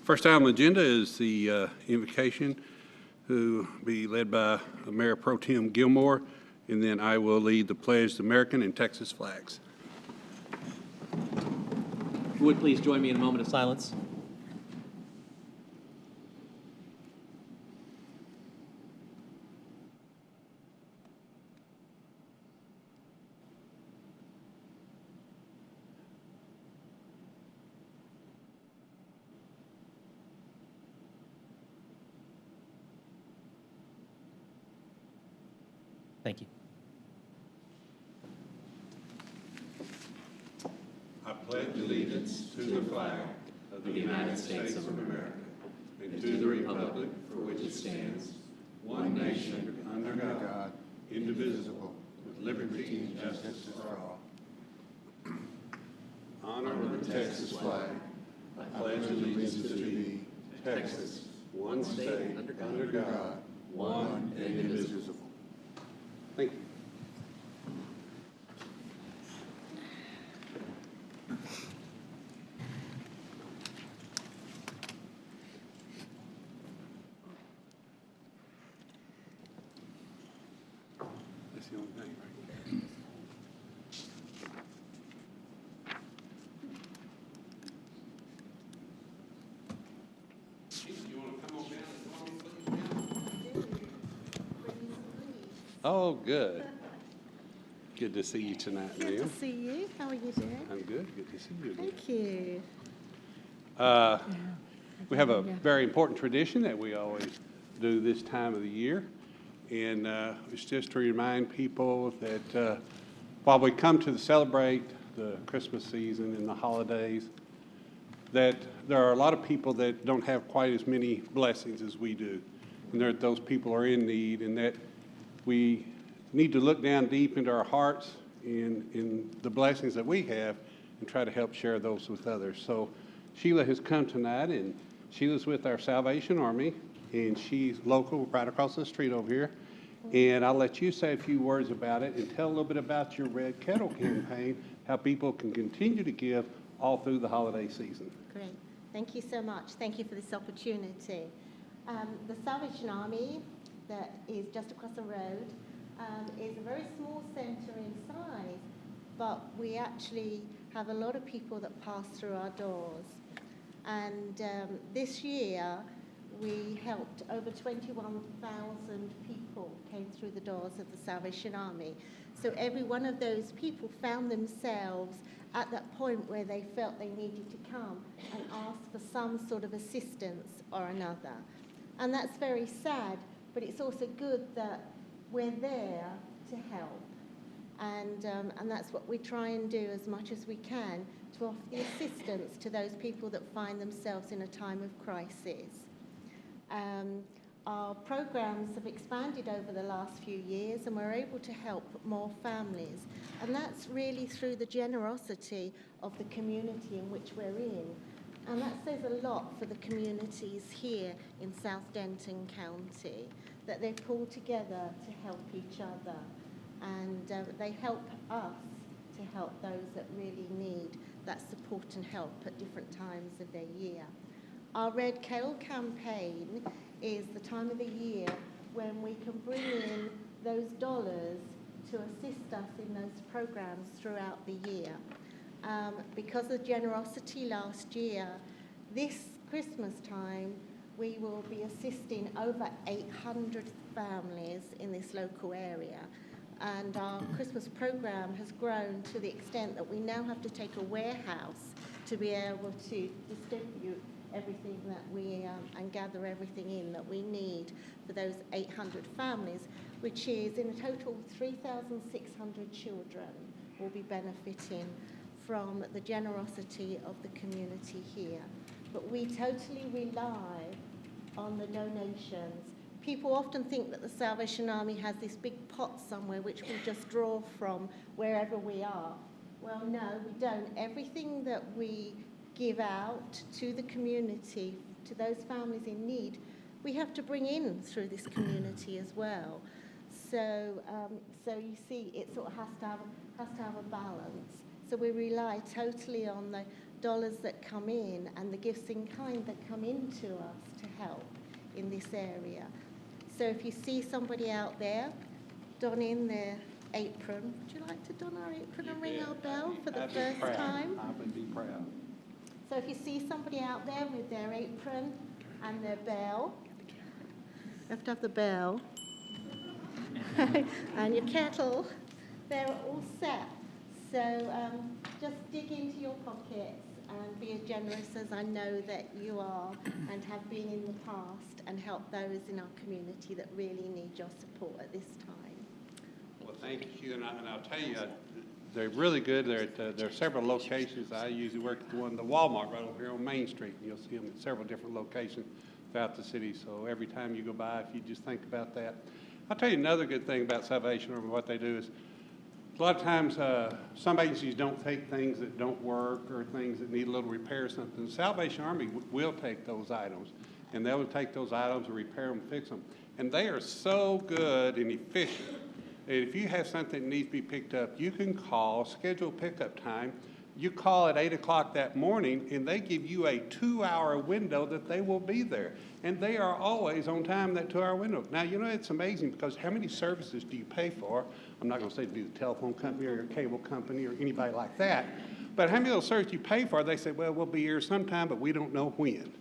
S1: First item on the agenda is the invocation, who will be led by Mayor Pro Tem Gilmore. and then I will lead the pledge, the American and Texas flags.
S5: If you would please join me in a moment of silence. Thank you.
S1: I pledge allegiance to the flag of the United States of America and to the republic for which it stands, one nation, under God, indivisible, with liberty and justice for all. Honor the Texas flag. I pledge allegiance to thee, Texas, one state, under God, one and indivisible. Thank you. That's the only thing, right? You want to come on down? Oh, good. Good to see you tonight,
S8: Good to
S1: ma'am.
S8: see you. How are you doing?
S1: I'm good. Good to see you again.
S8: Thank you.
S1: We have a very important tradition that we always do this time of the year. And it's just to remind people that while we come to celebrate the Christmas season and the holidays, that there are a lot of people that don't have quite as many blessings as we do. And that those people are in need, and that we need to look down deep into our hearts in the blessings that we have and try to help share those with others. So Sheila has come tonight, and Sheila's with our Salvation Army, and she's local, right across the street over here. And I'll let you say a few words about it and tell a little bit about your Red Kettle campaign, how people can continue to give all through the holiday season.
S8: Great. Thank you so much. Thank you for this opportunity. The Salvation Army that is just across the road is a very small centre in size, but we actually have a lot of people that pass through our doors. And this year, we helped over 21,000 people came through the doors of the Salvation Army. So every one of those people found themselves at that point where they felt they needed to come and ask for some sort of assistance or another. And that's very sad, but it's also good that we're there to help. And that's what we try and do as much as we can, to offer the assistance to those people that find themselves in a time of crisis. Our programs have expanded over the last few years, and we're able to help more families. And that's really through the generosity of the community in which we're in. And that says a lot for the communities here in South Denton County, that they pull together to help each other. And they help us to help those that really need that support and help at different times of their year. Our Red Kettle campaign is the time of the year when we can bring in those dollars to assist us in those programs throughout the year. Because of generosity last year, this Christmas time, we will be assisting over 800 families in this local area. And our Christmas program has grown to the extent that we now have to take a warehouse to be able to distribute everything that we and gather everything in that we need for those 800 families, which is in a total 3,600 children will be benefiting from the generosity of the community here. But we totally rely on the donations. People often think that the Salvation Army has this big pot somewhere which we just draw from wherever we are. Well, no, we don't. Everything that we give out to the community, to those families in need, we have to bring in through this community as well. So, so you see, it sort of has to have a balance. So we rely totally on the dollars that come in and the gifts in kind that come into us to help in this area. So if you see somebody out there donning their apron. Would you like to don our apron and ring our bell for the first time?
S1: I would be proud.
S8: So if you see somebody out there with their apron and their bell, you have to have the bell, and your kettle, they're all set. So just dig into your pockets and be as generous as I know that you are and have been in the past, and help those in our community that really need your support at this time.
S1: Well, thank you, and I'll tell you, they're really good. There are several locations. I usually work at the Walmart right over here on Main Street, and you'll see them at several different locations throughout the city. So every time you go by, if you just think about that. I'll tell you another good thing about Salvation Army. What they do is, a lot of times, some agencies don't take things that don't work or things that need a little repair or something. The Salvation Army will take those items, and they will take those items and repair them, fix them. And they are so good and efficient. And if you have something that needs to be picked up, you can call, schedule pickup time. You call at 8 o'clock that morning, and they give you a 2-hour window that they will be there. And they are always on time, that 2-hour window. Now, you know, it's amazing because how many services do you pay for? I'm not going to say to be the telephone company or your cable company or anybody like that. But how many of those services you pay for, they say, well, we'll be here sometime, but we don't know when.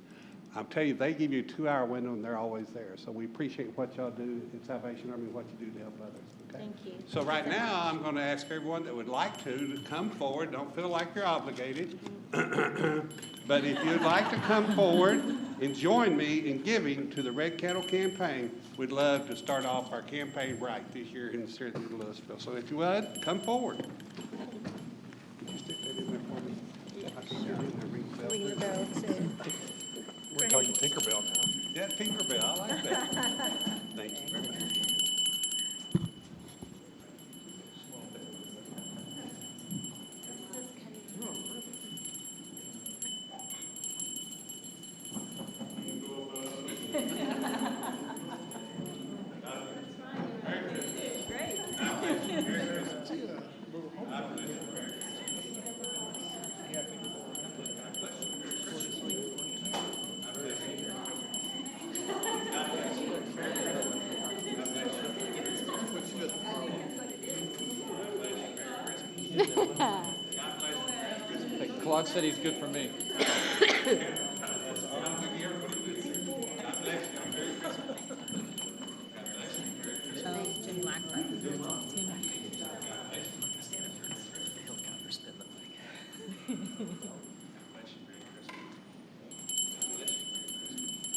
S1: I'll tell you, they give you a 2-hour window, and they're always there. So we appreciate what y'all do at Salvation Army and what you do to help others. Okay?
S8: Thank you.
S1: So right now, I'm going to ask everyone that would like to come forward. Don't feel like you're obligated. But if you'd like to come forward and join me in giving to the Red Kettle Campaign, we'd love to start off our campaign right this year in the city of Louisville. So if you would, come forward. Could you stick that in there for me? I think they're in there, ring the bell.
S8: Ring the bell too.
S3: We're talking Tinkerbell now.
S1: Yeah, Tinkerbell, I like that. Thank you very much.
S9: Claude said he's good for me.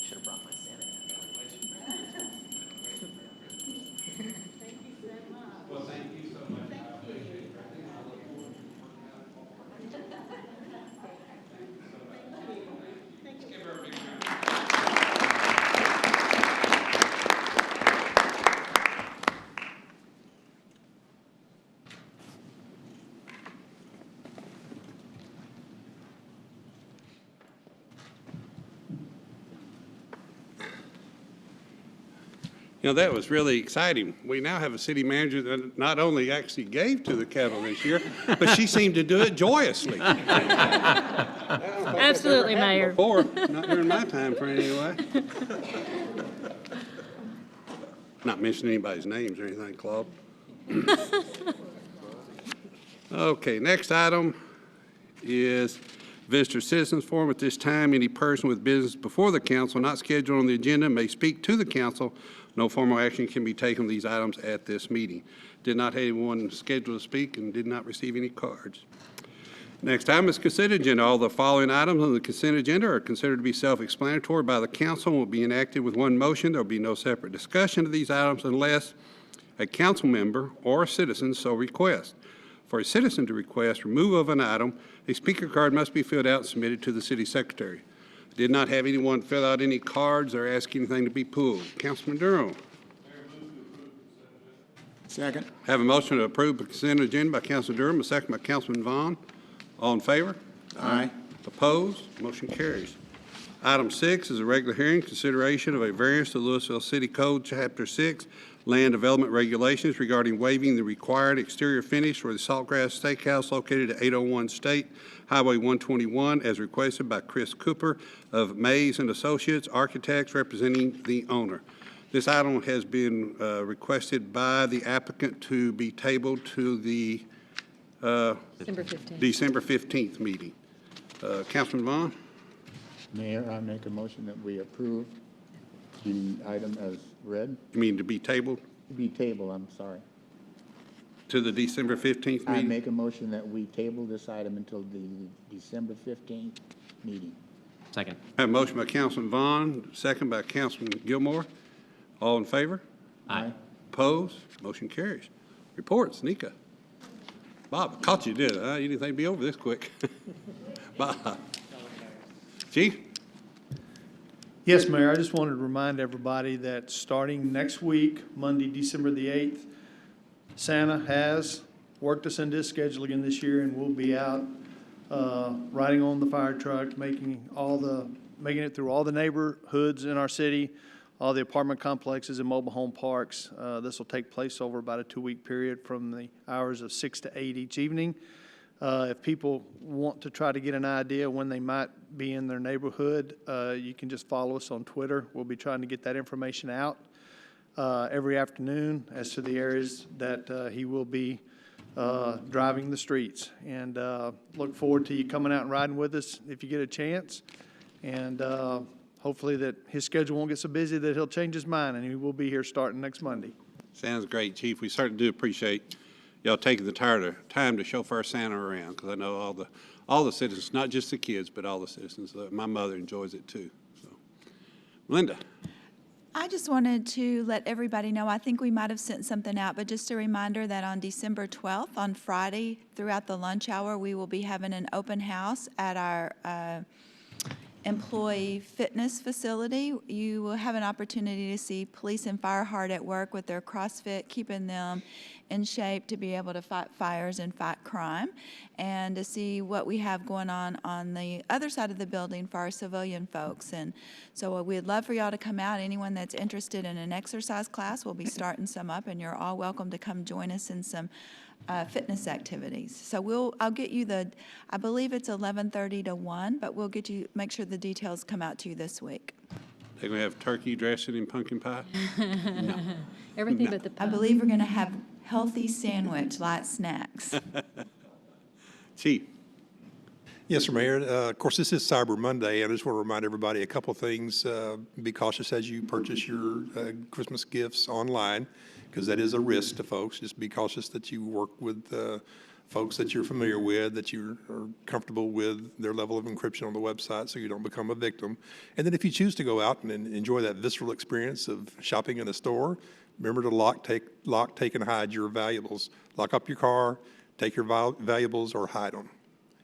S5: Should have brought my Santa hat.
S1: You know, that was really exciting. We now have a city manager that not only actually gave to the kettle this year, but she seemed to do it joyously.
S2: Absolutely, Mayor.
S1: Before, not during my time frame anyway. Not mentioning anybody's names or anything, Claude. Okay, next item is Visitor Citizens Forum. At this time, any person with business before the council not scheduled on the agenda may speak to the council. No formal action can be taken on these items at this meeting. Did not have anyone scheduled to speak and did not receive any cards. Next item is consent agenda. All the following items on the consent agenda are considered to be self-explanatory by the council and will be enacted with one motion. There will be no separate discussion of these items unless a council member or a citizen so requests. For a citizen to request removal of an item, a speaker card must be filled out and submitted to the city secretary. Did not have anyone fill out any cards or ask anything to be pulled. Councilman Durham.
S6: Second.
S1: Have a motion to approve the consent agenda by Councilman Durham, a second by Councilman Vaughn. All in favor?
S6: Aye.
S1: Opposed? Motion carries. Item 6 is a regular hearing, consideration of a variance to Louisville City Code, Chapter 6, Land Development Regulations regarding waiving the required exterior finish for the Saltgrass Steakhouse located at 801 State Highway 121, as requested by Chris Cooper of Mays and Associates, architects representing the owner. This item has been requested by the applicant to be tabled to the
S2: December 15th.
S1: December 15th meeting. Councilman Vaughn?
S6: Mayor, I make a motion that we approve the item as read.
S1: You mean to be tabled
S6: Be table, I'm sorry.
S1: to the December 15th
S6: I
S1: meeting?
S6: make a motion that we table this item until the December 15th meeting.
S5: Second.
S1: I have a motion by Councilman Vaughn, second by Councilman Gilmore. All in favor?
S5: Aye.
S1: Opposed? Motion carries. Reports, Nika. Bob, I caught you, did I? You didn't think it'd be over this quick. Bob. Chief?
S10: Yes, Mayor, I just wanted to remind everybody that starting next week, Monday, December the 8th, Santa has worked us into his schedule again this year, and we'll be out riding on the fire truck, making it through all the neighborhoods in our city, all the apartment complexes and mobile home parks. This will take place over about a 2-week period from the hours of 6 to 8 each evening. If people want to try to get an idea when they might be in their neighborhood, you can just follow us on Twitter. We'll be trying to get that information out every afternoon as to the areas that he will be driving the streets. And look forward to you coming out and riding with us if you get a chance. And hopefully that his schedule won't get so busy that he'll change his mind, and he will be here starting next Monday.
S1: Sounds great, Chief. We certainly do appreciate y'all taking the time to chauffeur Santa around, because I know all the citizens, not just the kids, but all the citizens. My mother enjoys it too. So, Linda.
S11: I just wanted to let everybody know, I think we might have sent something out, but just a reminder that on December 12th, on Friday, throughout the lunch hour, we will be having an open house at our employee fitness facility. You will have an opportunity to see police and fire hard at work with their CrossFit, keeping them in shape to be able to fight fires and fight crime, and to see what we have going on the other side of the building for our civilian folks. And so we'd love for y'all to come out. Anyone that's interested in an exercise class, we'll be starting some up, and you're all welcome to come join us in some fitness activities. So I'll get you I believe it's 11:30 to 1, but we'll make sure the details come out to you this week.
S1: They're going to have turkey dressing and pumpkin pie?
S2: Everything but the
S11: I believe we're going to have healthy sandwich, light snacks.
S1: Chief.
S3: Yes, sir, Mayor. Of course, this is Cyber Monday, and I just want to remind everybody a couple of things. Be cautious as you purchase your Christmas gifts online, because that is a risk to folks. Just be cautious that you work with folks that you're familiar with, that you are comfortable with their level of encryption on the website so you don't become a victim. And then if you choose to go out and enjoy that visceral experience of shopping in a store, remember to lock, take, and hide your valuables. Lock up your car, take your valuables, or hide them.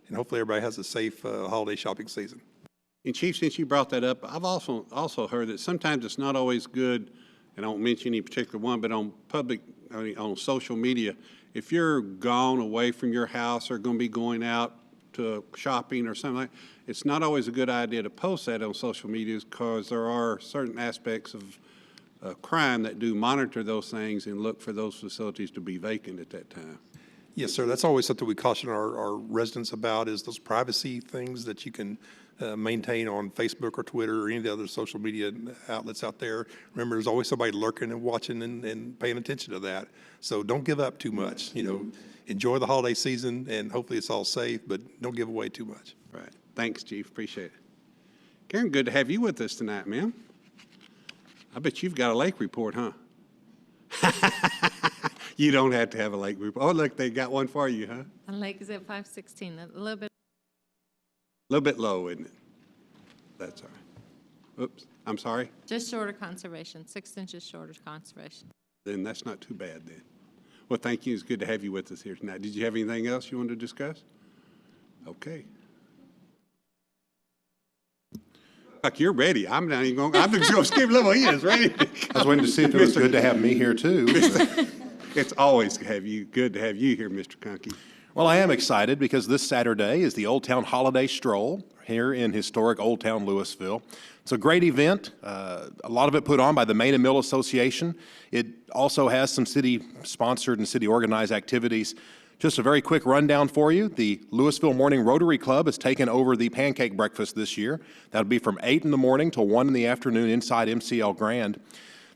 S3: And hopefully everybody has a safe holiday shopping season.
S1: And Chief, since you brought that up, I've also heard that sometimes it's not always good, and I won't mention any particular one, but on social media, if you're gone away from your house or going to be going out to shopping or something like that, it's not always a good idea to post that on social media, because there are certain aspects of crime that do monitor those things and look for those facilities to be vacant at that time.
S3: Yes, sir. That's always something we caution our residents about, is those privacy things that you can maintain on Facebook or Twitter or any of the other social media outlets out there. Remember, there's always somebody lurking and watching and paying attention to that. So don't give up too much. Enjoy the holiday season, and hopefully it's all safe, but don't give away too much.
S1: Right. Thanks, Chief. Appreciate it. Karen, good to have you with us tonight, ma'am. I bet you've got a lake report, huh? You don't have to have a lake report. Oh, look, they got one for you, huh?
S12: The lake is at 516, a little bit.
S1: A little bit low, isn't it? That's all right. Oops, I'm sorry.
S12: Just short of conservation, 6 inches short of conservation.
S1: Then that's not too bad then. Well, thank you. It's good to have you with us here tonight. Did you have anything else you wanted to discuss? Okay. Like you're ready. I'm not even going. I'm just going to skip a little. He is ready.
S7: I was waiting to see if it was good to have me here too.
S1: It's always good to have you here, Mr. Conkey.
S7: Well, I am excited because this Saturday is the Old Town Holiday Stroll here in historic Old Town Louisville. It's a great event, a lot of it put on by the Main and Mill Association. It also has some city-sponsored and city-organized activities. Just a very quick rundown for you. The Louisville Morning Rotary Club has taken over the pancake breakfast this year. That'll be from 8 in the morning till 1 in the afternoon inside MCL Grand.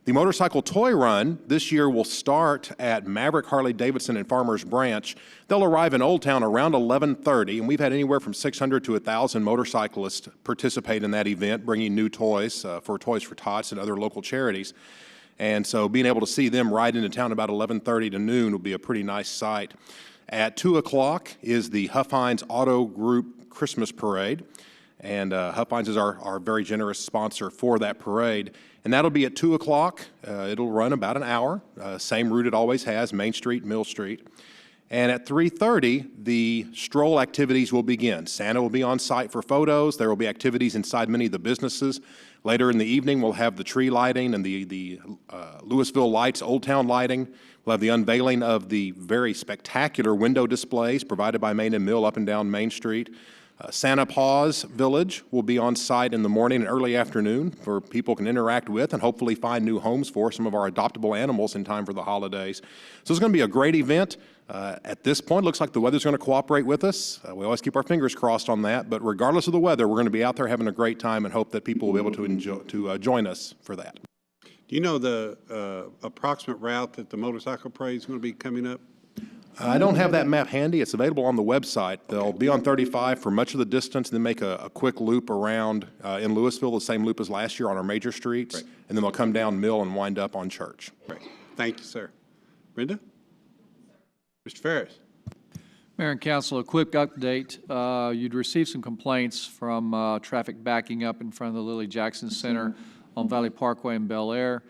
S7: The motorcycle toy run this year will start at Maverick Harley-Davidson and Farmers Branch. They'll arrive in Old Town around 11:30, and we've had anywhere from 600 to 1,000 motorcyclists participate in that event, bringing new toys for Toys for Tots and other local charities. And so being able to see them ride into town about 11:30 to noon will be a pretty nice sight. At 2 o'clock is the Huff Hines Auto Group Christmas Parade. And Huff Hines is our very generous sponsor for that parade. And that'll be at 2 o'clock. It'll run about an hour, same route it always has, Main Street, Mill Street. And at 3:30, the stroll activities will begin. Santa will be on site for photos. There will be activities inside many of the businesses. Later in the evening, we'll have the tree lighting and the Louisville Lights Old Town lighting. We'll have the unveiling of the very spectacular window displays provided by Main and Mill up and down Main Street. Santa Paws Village will be on site in the morning and early afternoon where people can interact with and hopefully find new homes for some of our adoptable animals in time for the holidays. So it's going to be a great event. At this point, it looks like the weather's going to cooperate with us. We always keep our fingers crossed on that, but regardless of the weather, we're going to be out there having a great time and hope that people will be able to join us for that.
S1: Do you know the approximate route that the motorcycle parade is going to be coming up?
S7: I don't have that map handy. It's available on the website. They'll be on 35 for much of the distance, and then make a quick loop around in Louisville, the same loop as last year on our major streets, and then they'll come down Mill and wind up on Church.
S1: Right. Thank you, sir. Brenda? Mr. Ferris?
S9: Mayor and Council, a quick update. You'd received some complaints from traffic backing up in front of the Lily Jackson Center on Valley Parkway in Bel Air.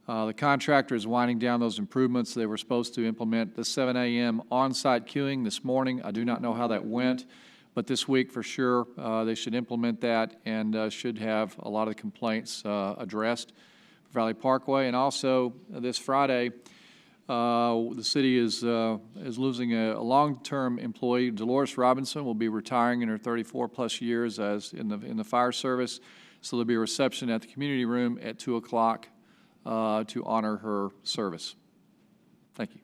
S9: The contractor is winding down those improvements. They were supposed to implement the 7 a.m. on-site queuing this morning. I do not know how that went, but this week for sure they should implement that and should have a lot of the complaints addressed for Valley Parkway. And also this Friday, the city is losing a long-term employee. Dolores Robinson will be retiring in her 34-plus years as in the fire service. So there'll be a reception at the community room at 2 o'clock. To honor her service. Thank you.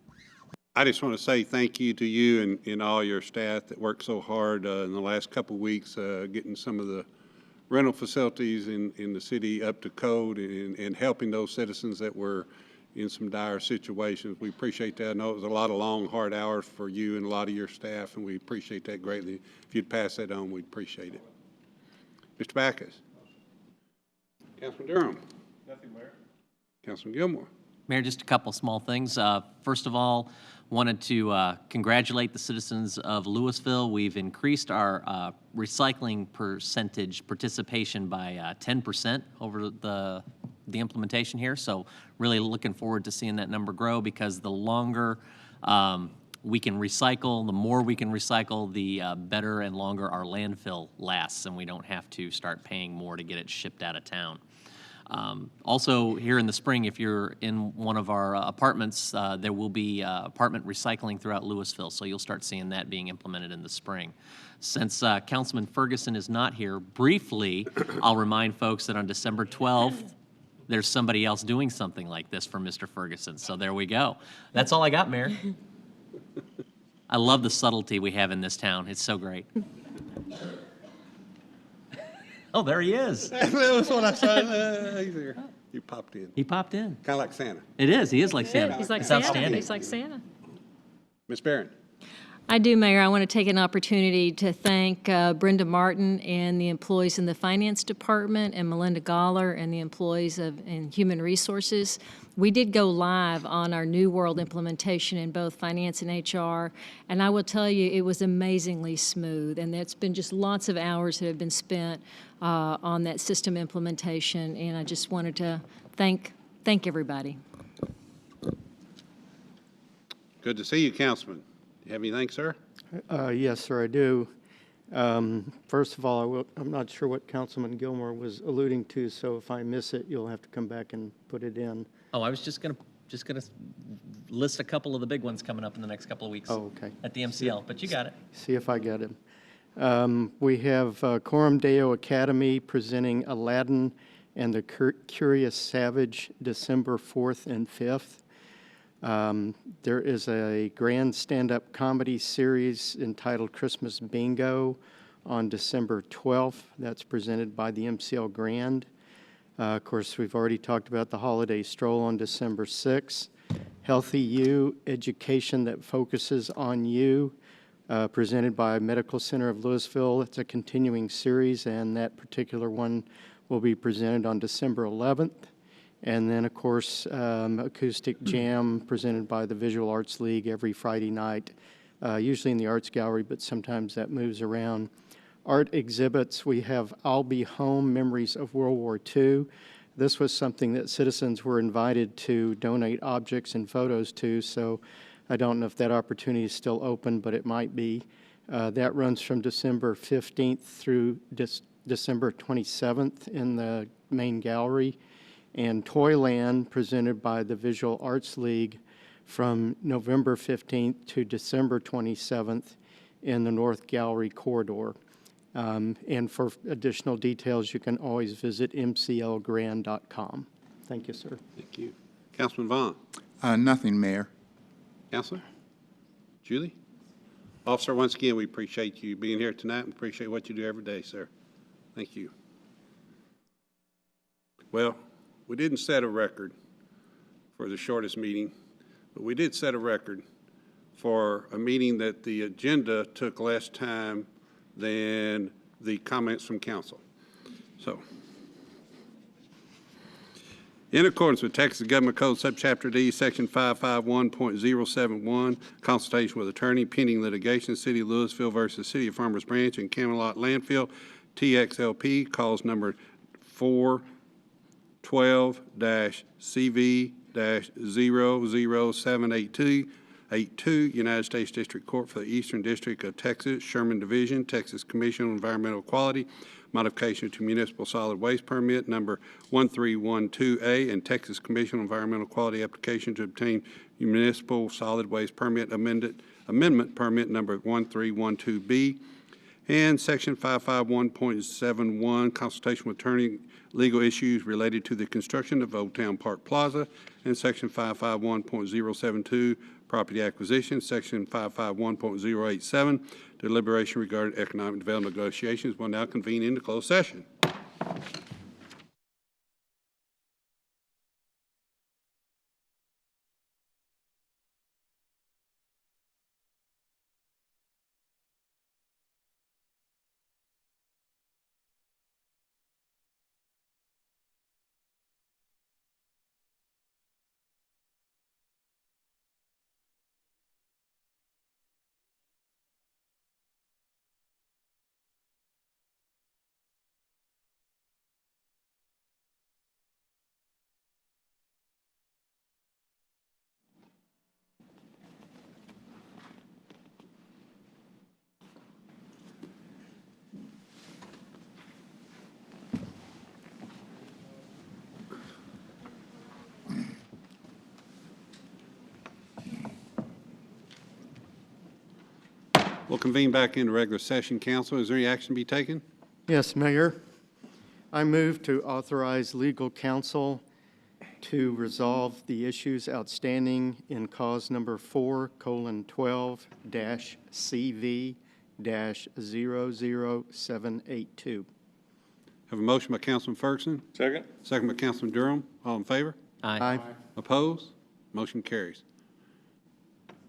S1: I just want to say thank you to you and all your staff that worked so hard in the last couple of weeks getting some of the rental facilities in the city up to code and helping those citizens that were in some dire situations. We appreciate that. I know it was a lot of long, hard hours for you and a lot of your staff, and we appreciate that greatly. If you'd pass that on, we'd appreciate it. Mr. Backus. Councilman Durham.
S3: Nothing, Mayor.
S1: Councilman Gilmore.
S5: Mayor, just a couple small things. First of all, wanted to congratulate the citizens of Louisville. We've increased our recycling percentage participation by 10% over the implementation here. So really looking forward to seeing that number grow, because the longer we can recycle, the more we can recycle, the better and longer our landfill lasts, and we don't have to start paying more to get it shipped out of town. Also, here in the spring, if you're in one of our apartments, there will be apartment recycling throughout Louisville, so you'll start seeing that being implemented in the spring. Since Councilman Ferguson is not here, briefly, I'll remind folks that on December 12th, there's somebody else doing something like this for Mr. Ferguson, so there we go. That's all I got, Mayor. I love the subtlety we have in this town. It's so great. Oh, there he is.
S1: That was what I said. He's here. You popped in.
S5: He popped in.
S1: Kind of like Santa.
S5: It is. He is like Santa.
S12: He's like
S5: It's
S12: Santa.
S5: outstanding.
S12: He's like Santa.
S1: Ms. Barron.
S2: I do, Mayor. I want to take an opportunity to thank Brenda Martin and the employees in the Finance Department, and Melinda Goller and the employees in Human Resources. We did go live on our New World implementation in both Finance and HR, and I will tell you it was amazingly smooth, and it's been just lots of hours that have been spent on that system implementation, and I just wanted to thank everybody.
S1: Good to see you, Councilman. You have anything, sir?
S13: Yes, sir, I do. First of all, I'm not sure what Councilman Gilmore was alluding to, so if I miss it, you'll have to come back and put it in.
S5: Oh, I was just gonna list a couple of the big ones coming up in the next couple of weeks.
S13: Oh, okay.
S5: At the MCL, but you got it.
S13: See if I get it. We have Coram Deo Academy presenting Aladdin and the Curious Savage December 4th and 5th. There is a grand stand-up comedy series entitled Christmas Bingo on December 12th. That's presented by the MCL Grand. Of course, we've already talked about the holiday stroll on December 6th. Healthy You, education that focuses on you, presented by Medical Center of Louisville. It's a continuing series, and that particular one will be presented on December 11th. And then, of course, acoustic jam presented by the Visual Arts League every Friday night, usually in the Arts Gallery, but sometimes that moves around. Art exhibits, we have I'll Be Home, Memories of World War II. This was something that citizens were invited to donate objects and photos to, so I don't know if that opportunity is still open, but it might be. That runs from December 15th through December 27th in the main gallery. And Toyland, presented by the Visual Arts League, from November 15th to December 27th in the North Gallery corridor. And for additional details, you can always visit mclgrand.com. Thank you, sir.
S1: Thank you. Councilman Vaughn?
S6: Nothing, Mayor.
S1: Counselor? Julie? Officer, once again, we appreciate you being here tonight and appreciate what you do every day, sir. Thank you. Well, we didn't set a record for the shortest meeting, but we did set a record for a meeting that the agenda took less time than the comments from council. So, in accordance with Texas Government Code Subchapter D, Section 551.071, consultation with attorney, pending litigation, City of Louisville versus City of Farmers Branch and Camelot Landfill, TXLP, cause number 412-CV-00782, United States District Court for the Eastern District of Texas, Sherman Division, Texas Commission on Environmental Quality, modification to municipal solid waste permit number 1312A, and Texas Commission on Environmental Quality application to obtain municipal solid waste permit amendment permit number 1312B, and Section 551.71, consultation with attorney, legal issues related to the construction of Old Town Park Plaza, and Section 551.072, property acquisition, Section 551.087, deliberation regarding economic development negotiations, will now convene into closed session. We'll convene back into regular session. Council, is there any action to be taken?
S13: Yes, Mayor. I move to authorize legal counsel to resolve the issues outstanding in cause number 4:12-CV-00782.
S1: Have a motion by Councilman Ferguson.
S3: Second.
S1: Second by Councilman Durham. All in favor?
S13: Aye.
S1: Opposed? Motion carries.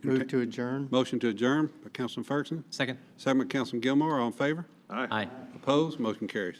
S13: Move to adjourn.
S1: Motion to adjourn by Councilman Ferguson.
S5: Second.
S1: Second by Councilman Gilmore. All in favor?
S5: Aye.
S1: Opposed? Motion carries.